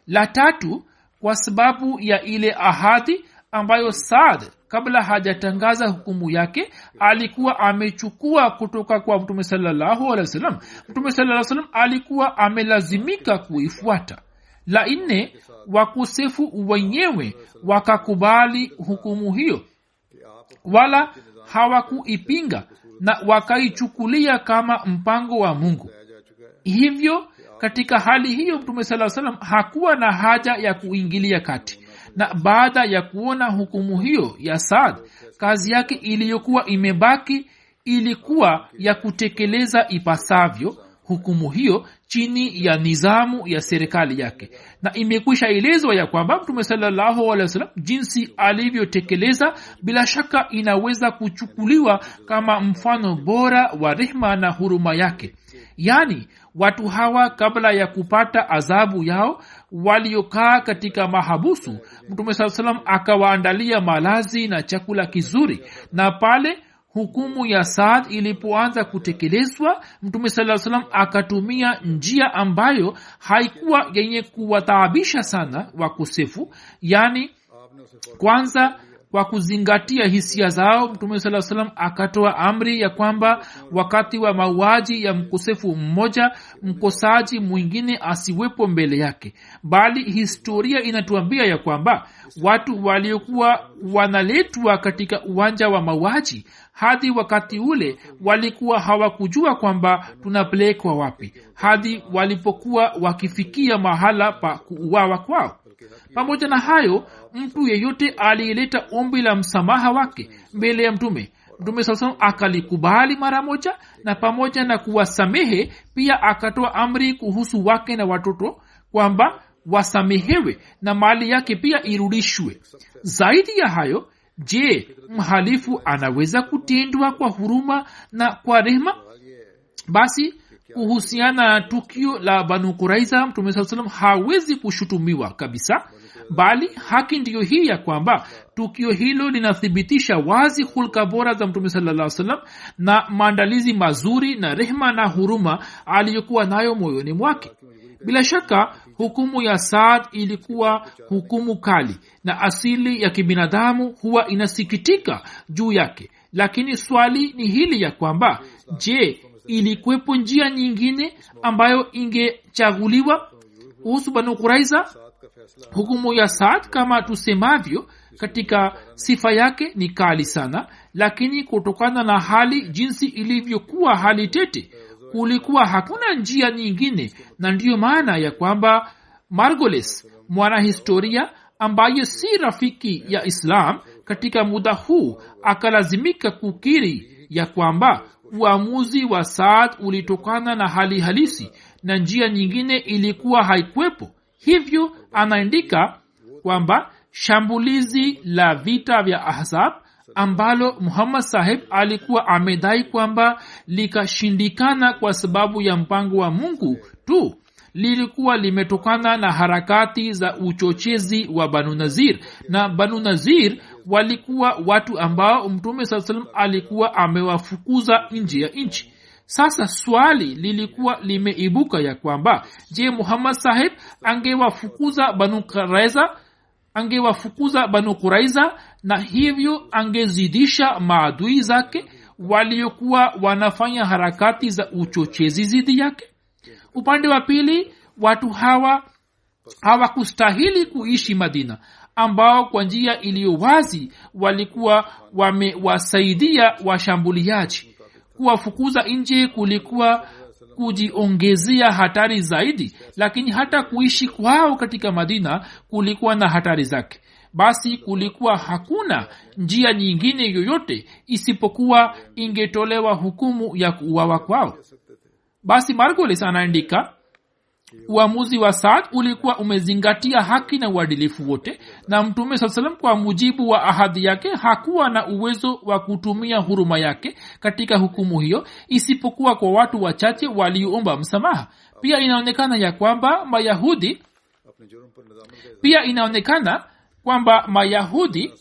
La tatu, kwa sababu ya ile ahadi ambayo Saad kabla hajatangaza hukumu yake alikuwa amechukua kutoka kwa Mtume sallallahu alaihi wasallam, Mtume sallallahu alaihi wasallam alikuwa amelazimika kuifuata. La nne, wakosefu wenyewe wakakubali hukumu hiyo wala hawakuipinga na wakaichukulia kama mpango wa Mungu. Hivyo katika hali hiyo Mtume sallallahu alaihi wasallam hakuwa na haja ya kuingilia kati, na baada ya kuona hukumu hiyo ya Saad, kazi yake iliyokuwa imebaki ilikuwa ya kutekeleza ipasavyo hukumu hiyo chini ya nizamu ya serikali yake. Na imekwisha elezwa ya kwamba Mtume sallallahu alaihi wasallam jinsi alivyotekeleza bila shaka inaweza kuchukuliwa kama mfano bora wa rehema na huruma yake. Yani watu hawa kabla ya kupata adhabu yao waliokaa katika mahabusu, Mtume sallallahu alaihi wasallam akawaandalia malazi na chakula kizuri, na pale hukumu ya Saad ilipoanza kutekelezwa, Mtume sallallahu alaihi wasallam akatumia njia ambayo haikuwa yenye kuwataabisha sana wakosefu. Yani kwanza, kwa kuzingatia hisia zao, Mtume sallallahu alaihi wasallam akatoa amri ya kwamba wakati wa mauaji ya mkosefu mmoja, mkosaji mwingine asiwepo mbele yake. Bali historia inatuambia ya kwamba watu waliokuwa wanaletwa katika uwanja wa mauaji hadi wakati ule walikuwa hawakujua kwamba tunapelekwa wapi, hadi walipokuwa wakifikia mahala pa kuuawa kwao. Pamoja na hayo, mtu yeyote aliyeleta ombi la msamaha wake mbele ya Mtume sasa akalikubali mara moja, na pamoja na kuwasamehe pia akatoa amri kuhusu wake na watoto kwamba wasamehewe na mali yake pia irudishwe. Zaidi ya hayo, je, mhalifu anaweza kutendwa kwa huruma na kwa rehema? Basi kuhusiana na tukio la Banu Quraiza, Mtume sallallahu alaihi wasallam hawezi kushutumiwa kabisa, bali haki ndiyo hii ya kwamba tukio hilo linathibitisha wazi hulka bora za Mtume sallallahu alaihi wasallam na maandalizi mazuri na rehema na huruma aliyokuwa nayo moyoni mwake. Bila shaka hukumu ya Saad ilikuwa hukumu kali na asili ya kibinadamu huwa inasikitika juu yake, lakini swali ni hili ya kwamba je, ilikuwepo njia nyingine ambayo ingechaguliwa kuhusu Banu Quraiza? Hukumu ya Saad kama tusemavyo katika sifa yake ni kali sana, lakini kutokana na hali jinsi ilivyokuwa hali tete, kulikuwa hakuna njia nyingine. Na ndiyo maana ya kwamba Margolis, mwanahistoria ambaye si rafiki ya Islam, katika muda huu akalazimika kukiri ya kwamba uamuzi wa Saad ulitokana na hali halisi na njia nyingine ilikuwa haikuwepo. Hivyo anaandika kwamba shambulizi la vita vya Ahzab ambalo Muhammad Sahib alikuwa amedai kwamba likashindikana kwa sababu ya mpango wa Mungu tu, lilikuwa limetokana na harakati za uchochezi wa Banu Nazir, na Banu Nazir walikuwa watu ambao Mtume sallallahu alaihi wasallam alikuwa amewafukuza nje ya nchi. Sasa swali lilikuwa limeibuka ya kwamba je, Muhammad Sahib angewafukuza Banu Quraiza na hivyo angezidisha maadui zake waliokuwa wanafanya harakati za uchochezi zidi yake? Upande wa pili, watu hawa hawakustahili kuishi Madina ambao kwa njia iliyo wazi walikuwa wamewasaidia washambuliaji. Kuwafukuza nje kulikuwa kujiongezea hatari zaidi, lakini hata kuishi kwao katika Madina kulikuwa na hatari zake. Basi kulikuwa hakuna njia nyingine yoyote isipokuwa ingetolewa hukumu ya kuuawa kwao. Basi Margolis anaandika, uamuzi wa Saad ulikuwa umezingatia haki na uadilifu wote, na Mtume SAW kwa mujibu wa ahadi yake hakuwa na uwezo wa kutumia huruma yake katika hukumu hiyo, isipokuwa kwa watu wachache walioomba msamaha. Pia inaonekana Mayahudi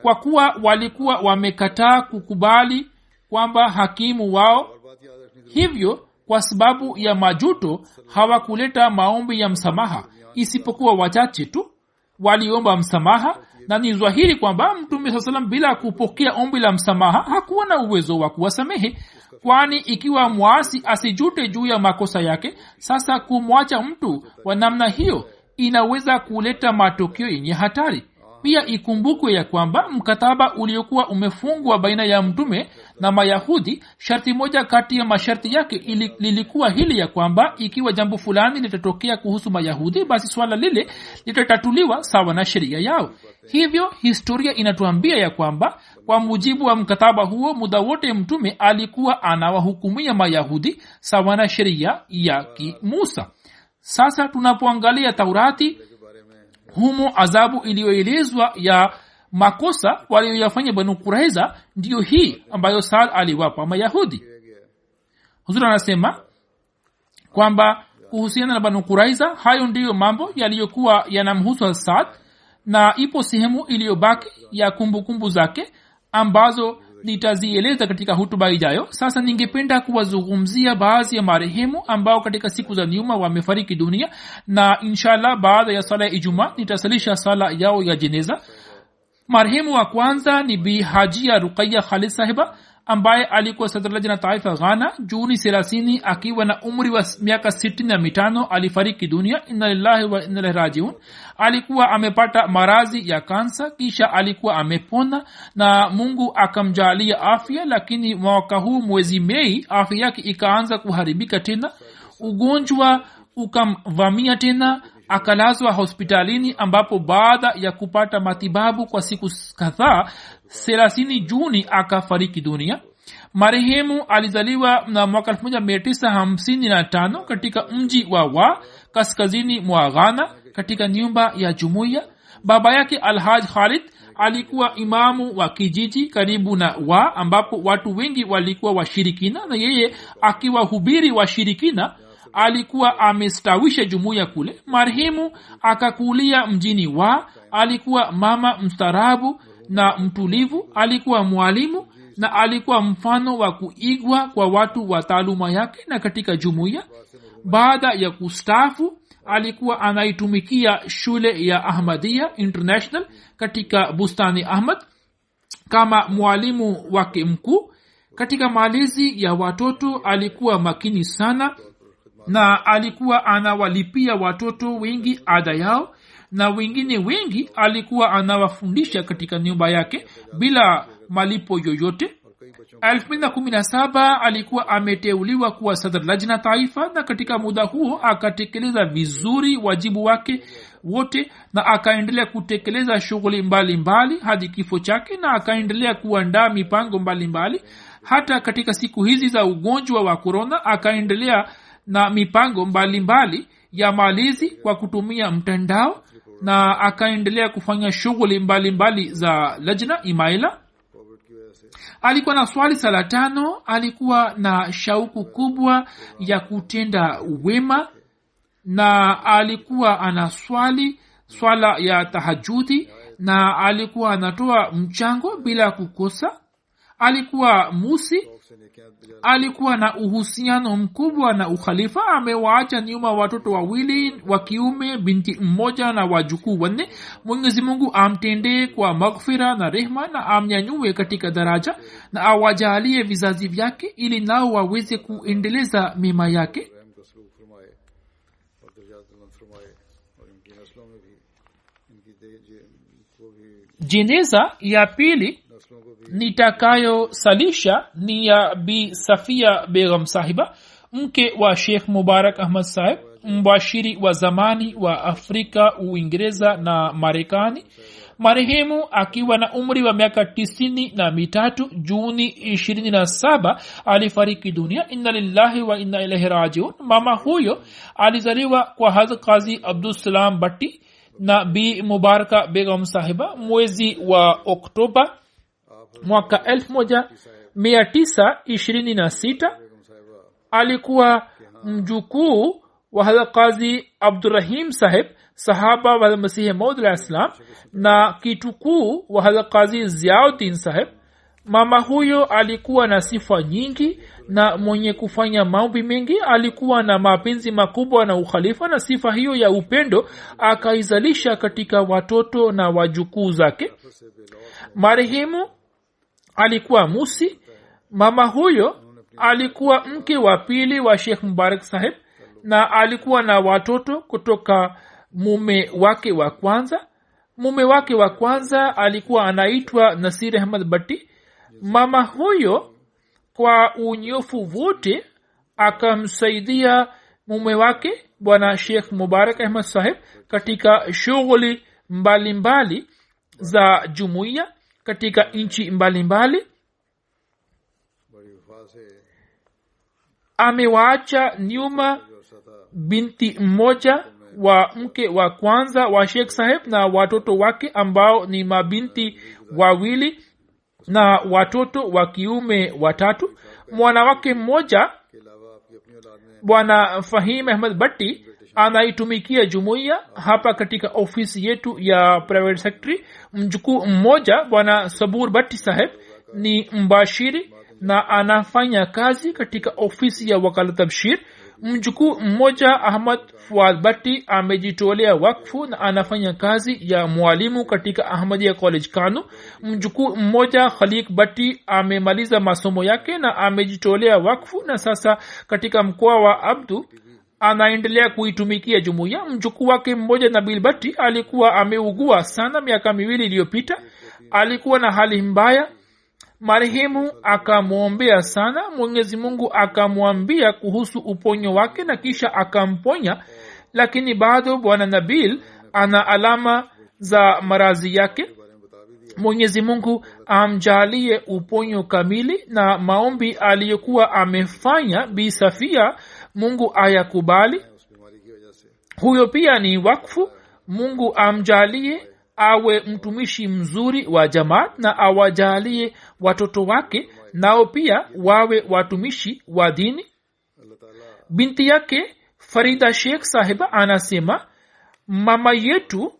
kwa kuwa walikuwa wamekataa kukubali kwamba hakimu wao, hivyo kwa sababu ya majuto hawakuleta maombi ya msamaha, isipokuwa wachache tu waliomba msamaha. Na ni dhahiri kwamba Mtume SAW bila kupokea ombi la msamaha hakuwa na uwezo wa kuwasamehe, kwani ikiwa muasi asijute juu ya makosa yake, sasa kumwacha mtu wa namna hiyo inaweza kuleta matokeo yenye hatari. Pia ikumbukwe ya kwamba mkataba uliokuwa umefungwa baina ya Mtume na Mayahudi, sharti moja kati ya masharti yake lilikuwa hili ya kwamba ikiwa jambo fulani litatokea kuhusu Mayahudi, basi swala lile litatatuliwa sawa na sheria yao. Hivyo historia inatuambia ya kwamba kwa mujibu wa mkataba huo, muda wote Mtume alikuwa anawahukumia Mayahudi sawa na sheria ya Musa. Sasa tunapoangalia Taurati, humo adhabu iliyoelezwa ya makosa walioyafanya Banu Quraiza ndiyo hii ambayo Saad aliwapa Mayahudi. Huzuri anasema kwamba kuhusiana na Banu Quraiza, hayo ndiyo mambo yaliyokuwa yanamhusu Saad, na ipo sehemu iliyobaki ya kumbukumbu zake ambazo nitazieleza katika hutuba ijayo. Sasa ningependa kuwazungumzia baadhi ya marehemu ambao katika siku za nyuma wamefariki dunia, na inshallah baada ya sala ya Ijumaa nitasalisha sala yao ya jeneza. Marehemu wa kwanza ni Bi Hajia Ruqayya Khalid sahiba ambaye alikuwa sadr lajna taifa Ghana. Juni 30 akiwa na umri wa miaka 65 alifariki dunia. Inna lillahi wa inna ilaihi rajiun. Alikuwa amepata maradhi ya kansa, kisha alikuwa amepona na Mungu akamjalia afya, lakini mwaka huu mwezi Mei afya yake ikaanza kuharibika tena. Ugonjwa ukamvamia tena, akalazwa hospitalini ambapo baada ya kupata matibabu kwa siku kadhaa 30 Juni akafariki dunia. Marehemu alizaliwa na mwaka 1955 katika mji wa kaskazini mwa Ghana katika nyumba ya jumuiya. Baba yake Alhaj Khalid alikuwa imamu wa kijiji karibu na ambapo watu wengi walikuwa washirikina, na yeye akiwa hubiri washirikina alikuwa amestawisha jumuiya kule. Marehemu akakulia mjini alikuwa mama mstarabu na mtulivu, alikuwa mwalimu na alikuwa mfano wa kuigwa kwa watu wa taaluma yake na katika jumuiya. Baada ya kustaafu alikuwa anaitumikia shule ya Ahmadiyya International katika Bustani Ahmad kama mwalimu wake mkuu. Katika malezi ya watoto alikuwa makini sana na alikuwa anawalipia watoto wengi ada yao, na wengine wengi alikuwa anawafundisha katika nyumba yake bila malipo yoyote. 2017 alikuwa ameteuliwa kuwa sadr lajna taifa, na katika muda huo akatekeleza vizuri wajibu wake wote na akaendelea kutekeleza shughuli mbalimbali hadi kifo chake, na akaendelea kuandaa mipango mbalimbali. Hata katika siku hizi za ugonjwa wa corona akaendelea na mipango mbalimbali ya malezi kwa kutumia mtandao, na akaendelea kufanya shughuli mbalimbali za lajna imaila. Alikuwa na swali sala 5, alikuwa na shauku kubwa ya kutenda wema, na alikuwa anaswali swala ya tahajudi, na alikuwa anatoa mchango bila kukosa. Alikuwa musi, alikuwa na uhusiano mkubwa na ukhalifa. Amewaacha nyuma watoto wawili wa kiume, binti mmoja na wajukuu 4. Mwenyezi Mungu amtendee kwa maghfira na rehema, na amnyanyue katika daraja, na awajalie vizazi vyake ili nao waweze kuendeleza mema yake. jeneza ya pili nitakayosalisha ni ya Bi Safia Begum sahiba, mke wa Sheikh Mubarak Ahmad sahib, mbashiri wa zamani wa Afrika, Uingereza na Marekani. Marehemu akiwa na umri wa miaka 93, Juni 27 alifariki dunia. Inna lillahi wa inna ilaihi rajiun. Mama huyo alizaliwa kwa Hazrat Qazi Abdul Salam Bhatti na Bi Mubaraka Begum sahiba mwezi wa Oktoba mwaka 1926. Alikuwa mjukuu wa Hazrat Qazi Abdurrahim sahib, sahaba wa Masihi Maud alayhi salam, na kitukuu wa Hazrat Qazi Ziauddin sahib. Mama huyo alikuwa na sifa nyingi na mwenye kufanya mambo mengi. Alikuwa na mapenzi makubwa na ukhalifa, na sifa hiyo ya upendo akaizalisha katika watoto na wajukuu zake. Marehemu alikuwa musi. Mama huyo alikuwa mke wa pili wa Sheikh Mubarak sahib na alikuwa na watoto kutoka mume wake wa kwanza. Mume wake wa kwanza alikuwa anaitwa Nasir Ahmad Bhatti. Mama huyo kwa unyofu wote akamsaidia mume wake bwana Sheikh Mubarak Ahmad sahib katika shughuli mbalimbali za jumuiya katika nchi mbalimbali. Amewaacha nyuma binti mmoja wa mke wa kwanza wa Sheikh sahib na watoto wake ambao ni mabinti wawili na watoto wa kiume 3. Mwanawake mmoja bwana Fahim Ahmad Bhatti anaitumikia jumuiya hapa katika ofisi yetu ya private secretary. Mjukuu mmoja bwana Sabur Bhatti sahib ni mbashiri na anafanya kazi katika ofisi ya Wakalat Tabshir. Mjukuu mmoja Ahmad Fuad Bhatti amejitolea wakfu na anafanya kazi ya mwalimu katika Ahmadiyya College Kanu. Mjukuu mmoja Khaliq Bhatti amemaliza masomo yake na amejitolea wakfu na sasa katika mkoa wa Abdu anaendelea kuitumikia jumuiya. Mjukuu wake mmoja Nabil Bhatti alikuwa ameugua sana miaka 2 iliyopita. Alikuwa na hali mbaya. Marehemu akamwombea sana. Mwenyezi Mungu akamwambia kuhusu uponyo wake na kisha akamponya, lakini bado bwana Nabil ana alama za maradhi yake. Mwenyezi Mungu amjalie uponyo kamili, na maombi aliyokuwa amefanya Bi Safia Mungu ayakubali. Huyo pia ni wakfu. Mungu amjalie awe mtumishi mzuri wa jamaat na awajalie watoto wake nao pia wawe watumishi wa dini. Binti yake Farida Sheikh sahiba anasema mama yetu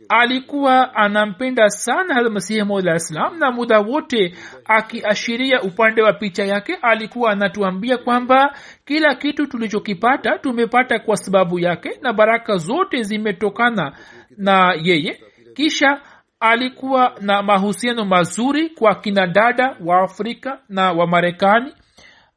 alikuwa anampenda sana Hazrat Masihi Maud alayhi salam, na muda wote akiashiria upande wa picha yake alikuwa anatuambia kwamba kila kitu tulichokipata tumepata kwa sababu yake na baraka zote zimetokana na yeye. Kisha alikuwa na mahusiano mazuri kwa kina dada wa Afrika na wa Marekani.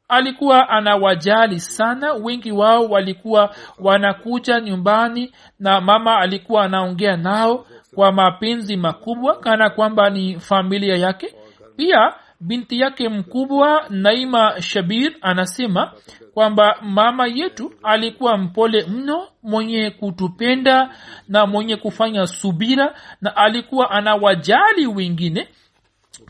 Alikuwa anawajali sana. Wengi wao walikuwa wanakuja nyumbani na mama alikuwa anaongea nao kwa mapenzi makubwa kana kwamba ni familia yake. Pia binti yake mkubwa Naima Shabir anasema kwamba mama yetu alikuwa mpole mno, mwenye kutupenda na mwenye kufanya subira, na alikuwa anawajali wengine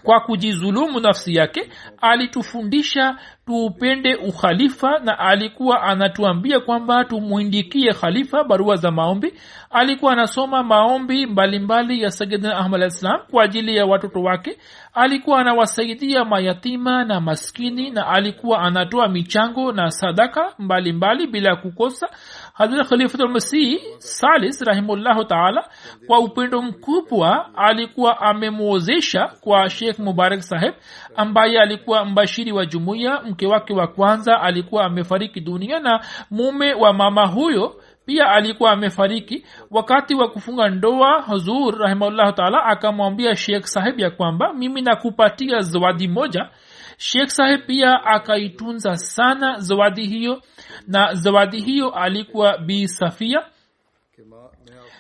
kwa kujizulumu nafsi yake. Alitufundisha tupende ukhalifa na alikuwa anatuambia kwamba tumuindikie khalifa barua za maombi. Alikuwa anasoma maombi mbalimbali ya Sayyidina Ahmad al-Islam kwa ajili ya watoto wake. Alikuwa anawasaidia mayatima na maskini na alikuwa anatoa michango na sadaka mbalimbali bila kukosa. Hazrat Khalifatul Masih Salis rahimahullah ta'ala kwa upendo mkubwa alikuwa amemwozesha kwa Sheikh Mubarak sahib ambaye alikuwa mbashiri wa jumuiya. Mke wake wa kwanza alikuwa amefariki dunia na mume wa mama huyo pia alikuwa amefariki. Wakati wa kufunga ndoa, Huzur rahimahullah ta'ala akamwambia Sheikh sahib ya kwamba mimi nakupatia zawadi moja. Sheikh sahib pia akaitunza sana zawadi hiyo, na zawadi hiyo alikuwa Bi Safia.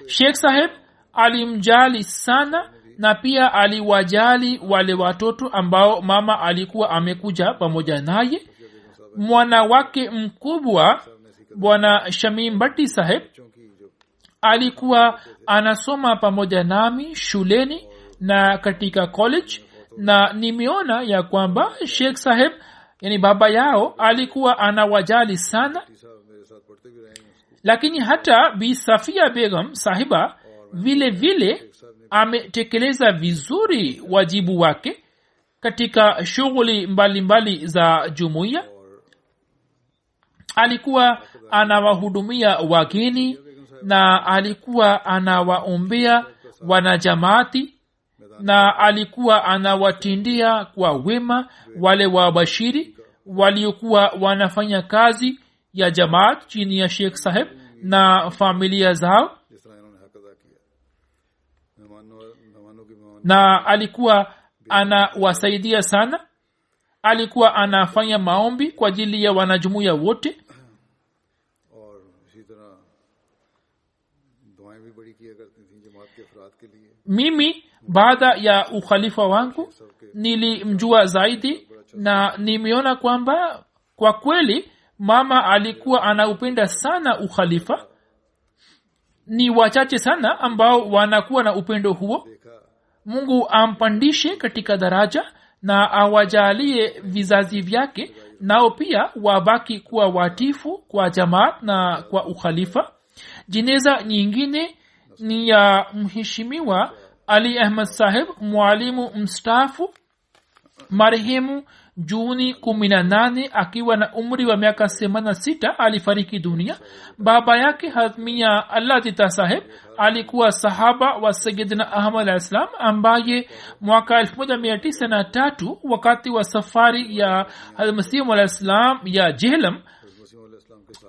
Sheikh sahib alimjali sana na pia aliwajali wale watoto ambao mama alikuwa amekuja pamoja naye. Mwana wake mkubwa bwana Shamim Bhatti saheb alikuwa anasoma pamoja nami shuleni na katika college, na nimeona ya kwamba Sheikh saheb yani baba yao alikuwa anawajali sana. Lakini hata Bi Safia Begum sahiba vile vile ametekeleza vizuri wajibu wake katika shughuli mbalimbali za jumuiya. Alikuwa anawahudumia wageni na alikuwa anawaombea wanajamaati na alikuwa anawatindia kwa wema wale wabashiri waliokuwa wanafanya kazi ya jamaat chini ya Sheikh saheb na familia zao, na alikuwa anawasaidia sana. Alikuwa anafanya maombi kwa ajili ya wanajumuiya wote. Mimi baada ya ukhalifa wangu nilimjua zaidi na nimeona kwamba kwa kweli mama alikuwa anaupenda sana ukhalifa. Ni wachache sana ambao wanakuwa na upendo huo. Mungu ampandishe katika daraja na awajalie vizazi vyake nao pia wabaki kuwa watifu kwa jamaat na kwa ukhalifa. Jeneza nyingine ni ya mheshimiwa Ali Ahmad saheb, mwalimu mstaafu marehemu. Juni 18 akiwa na umri wa miaka 86 alifariki dunia. Baba yake Hazmia Allah Tita saheb alikuwa sahaba wa Sayyidina Ahmad al-Islam ambaye mwaka 1903 wakati wa safari ya Hazmasihi al-Islam ya Jehlam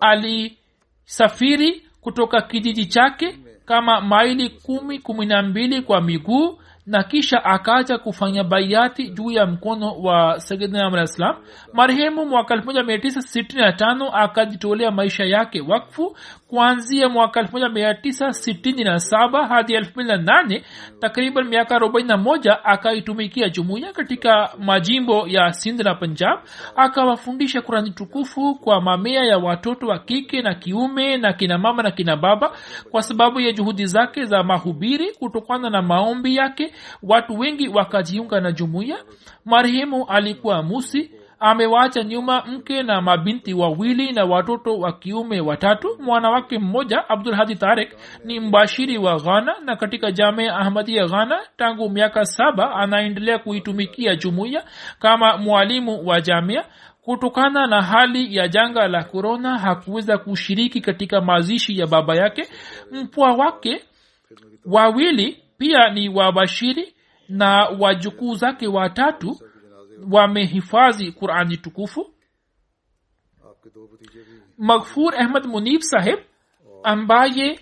alisafiri kutoka kijiji chake kama maili 10-12 kwa miguu na kisha akaja kufanya bayati juu ya mkono wa Sayyidina Ahmad al-Islam. Marehemu mwaka 1965 akajitolea maisha yake wakfu. Kuanzia mwaka 1967 hadi 2008 takriban miaka 41 akaitumikia jumuiya katika majimbo ya Sindh na Punjab. Akawafundisha Qur'ani tukufu kwa mamia ya watoto wa kike na kiume na kina mama na kina baba. Kwa sababu ya juhudi zake za mahubiri, kutokana na maombi yake, watu wengi wakajiunga na jumuiya. Marehemu alikuwa musi. Amewacha nyuma mke na mabinti wawili na watoto wa kiume 3. Mwana wake mmoja Abdul Hadi Tarek ni mbashiri wa Ghana na katika Jamia Ahmadiyya Ghana tangu miaka 7 anaendelea kuitumikia jumuiya kama mwalimu wa jamia. Kutokana na hali ya janga la corona hakuweza kushiriki katika mazishi ya baba yake. Mpwa wake wawili pia ni wabashiri na wajukuu zake 3 wamehifadhi Qur'ani tukufu. Maghfur Ahmad Munib saheb ambaye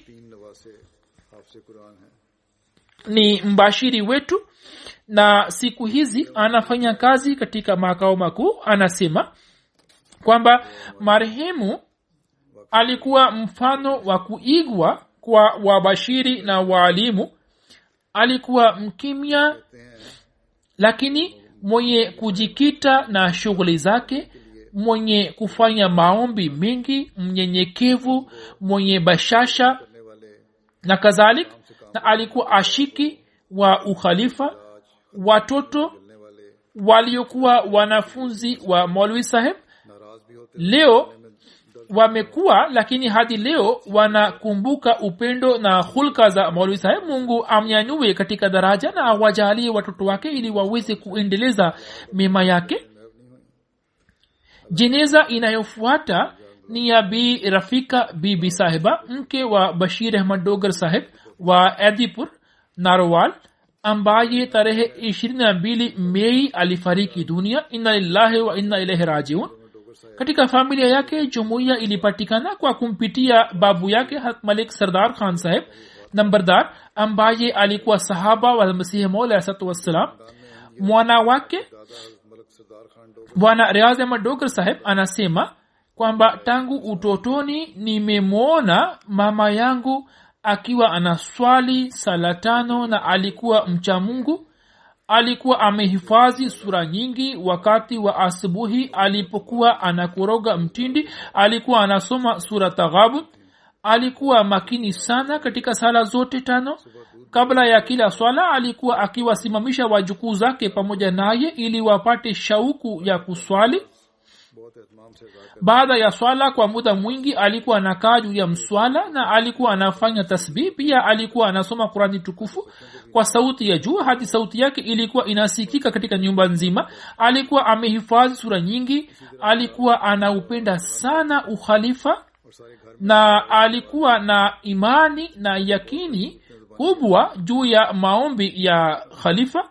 ni mbashiri wetu na siku hizi anafanya kazi katika makao makuu, anasema kwamba marehemu alikuwa mfano wa kuigwa kwa wabashiri na waalimu. Alikuwa mkimya lakini mwenye kujikita na shughuli zake, mwenye kufanya maombi mengi, mnyenyekevu, mwenye bashasha na kadhalik, na alikuwa ashiki wa ukhalifa. Watoto waliokuwa wanafunzi wa Maulwi saheb leo wamekuwa, lakini hadi leo wanakumbuka upendo na hulka za Maulwi saheb. Mungu amnyanyue katika daraja na awajalie watoto wake ili waweze kuendeleza mema yake. Jeneza inayofuata ni ya Bi Rafika Bibi sahiba, mke wa Bashir Ahmad Dogar saheb wa Adipur Narowal, ambaye tarehe 22 Mei alifariki dunia. Inna lillahi wa inna ilaihi rajiun. Katika familia yake jumuiya ilipatikana kwa kumpitia babu yake Malik Sardar Khan saheb Nambardar, ambaye alikuwa sahaba wa Masihi Maud alayhi wassalam. Mwana wake Bwana Riaz Ahmad Dogar saheb anasema kwamba tangu utotoni nimemwona mama yangu akiwa anaswali sala tano na alikuwa mcha Mungu. Alikuwa amehifadhi sura nyingi. Wakati wa asubuhi alipokuwa anakoroga mtindi alikuwa anasoma sura Taghabun. Alikuwa makini sana katika sala zote tano. Kabla ya kila swala alikuwa akiwasimamisha wajukuu zake pamoja naye ili wapate shauku ya kuswali. Baada ya swala kwa muda mwingi alikuwa anakaa juu ya mswala na alikuwa anafanya tasbih. Pia alikuwa anasoma Qur'ani tukufu kwa sauti ya juu hadi sauti yake ilikuwa inasikika katika nyumba nzima. Alikuwa amehifadhi sura nyingi. Alikuwa anaupenda sana ukhalifa na alikuwa na imani na yakini kubwa juu ya maombi ya khalifa.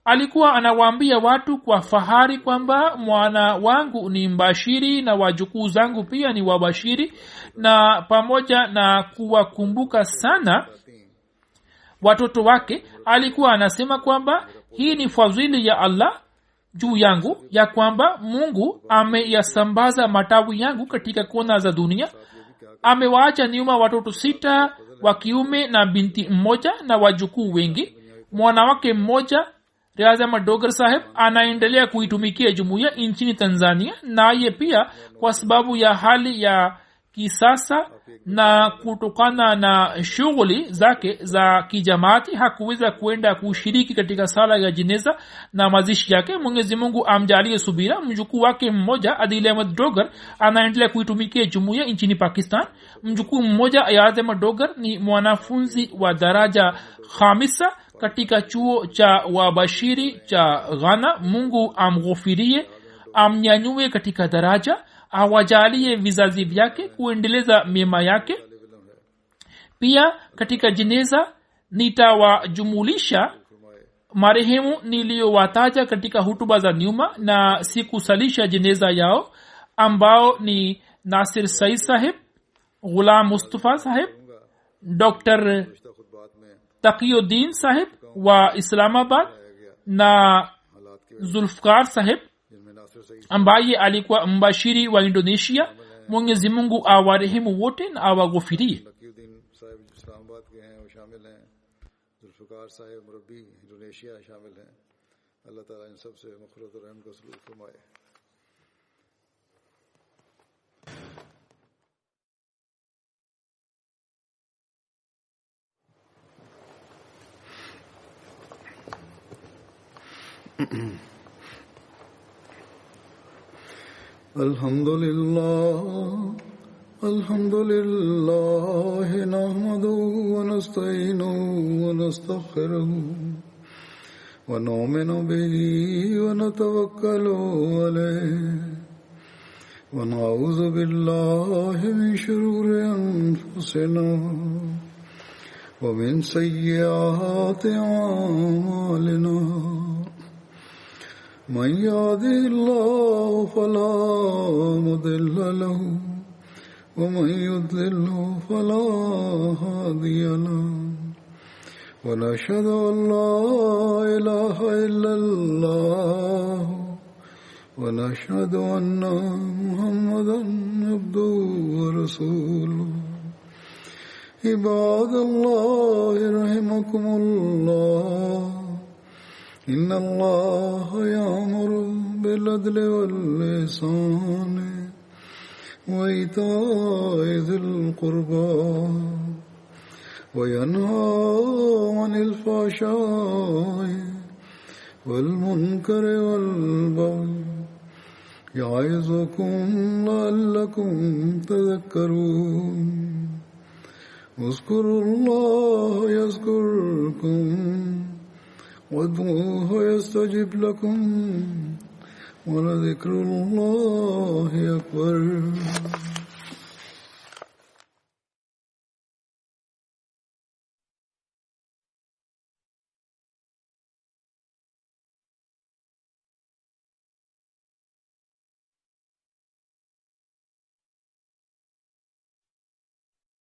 Alikuwa anawaambia watu kwa fahari kwamba mwana wangu ni mbashiri na wajukuu zangu pia ni wabashiri, na pamoja na kuwakumbuka sana watoto wake alikuwa anasema kwamba hii ni fadhili ya Allah juu yangu, ya kwamba Mungu ameyasambaza matawi yangu katika kona za dunia. Amewaacha nyuma watoto 6 wa kiume na binti mmoja na wajukuu wengi. Mwanawake mmoja Riaz Ahmad Dogar Saheb anaendelea kuitumikia jumuiya nchini Tanzania, naye pia kwa sababu ya hali ya kisasa na kutokana na shughuli zake za kijamaati hakuweza kuenda kushiriki katika sala ya jeneza na mazishi yake. Mwenyezi Mungu amjalie subira. Mjukuu wake mmoja Adil Ahmad Dogar anaendelea kuitumikia jumuiya nchini Pakistan. Mjukuu mmoja Ayaz Ahmad Dogar ni mwanafunzi wa daraja khamisa katika chuo cha wabashiri cha Ghana. Mungu amghufirie, amnyanyue katika daraja, awajalie vizazi vyake kuendeleza mema yake. Pia katika jeneza nitawajumulisha marehemu niliyowataja katika hutuba za nyuma na sikusalisha jeneza yao, ambao ni Nasir Said Saheb, Ghulam Mustafa Saheb, Dr. Taqiyuddin Saheb wa Islamabad na Zulfikar Saheb ambaye alikuwa mbashiri wa Indonesia. Mwenyezi Mungu awarehemu wote na awaghufirie. Zulfikar Saheb Murabbi Indonesia शामिल हैं. अल्लाह ताला इन सब से मग़फ़िरत और रहम का सलूक फरमाए. الحمد لله نحمده ونستعينه ونستغفره ونؤمن به ونتوكل عليه ونعوذ بالله من شرور أنفسنا ومن سيئات أعمالنا. من يهده الله فلا مضل له ومن يضلل فلا هادي له. ونشهد أن لا إله إلا الله ونشهد أن محمدا عبده ورسوله. عباد الله رحمكم الله، إن الله يأمر بالعدل والإحسان وإيتاء ذي القربى وينهى عن الفحشاء والمنكر والبغي يعظكم لعلكم تذكرون. اذكروا الله يذكركم وادعوه يستجب لكم ولذكر الله أكبر.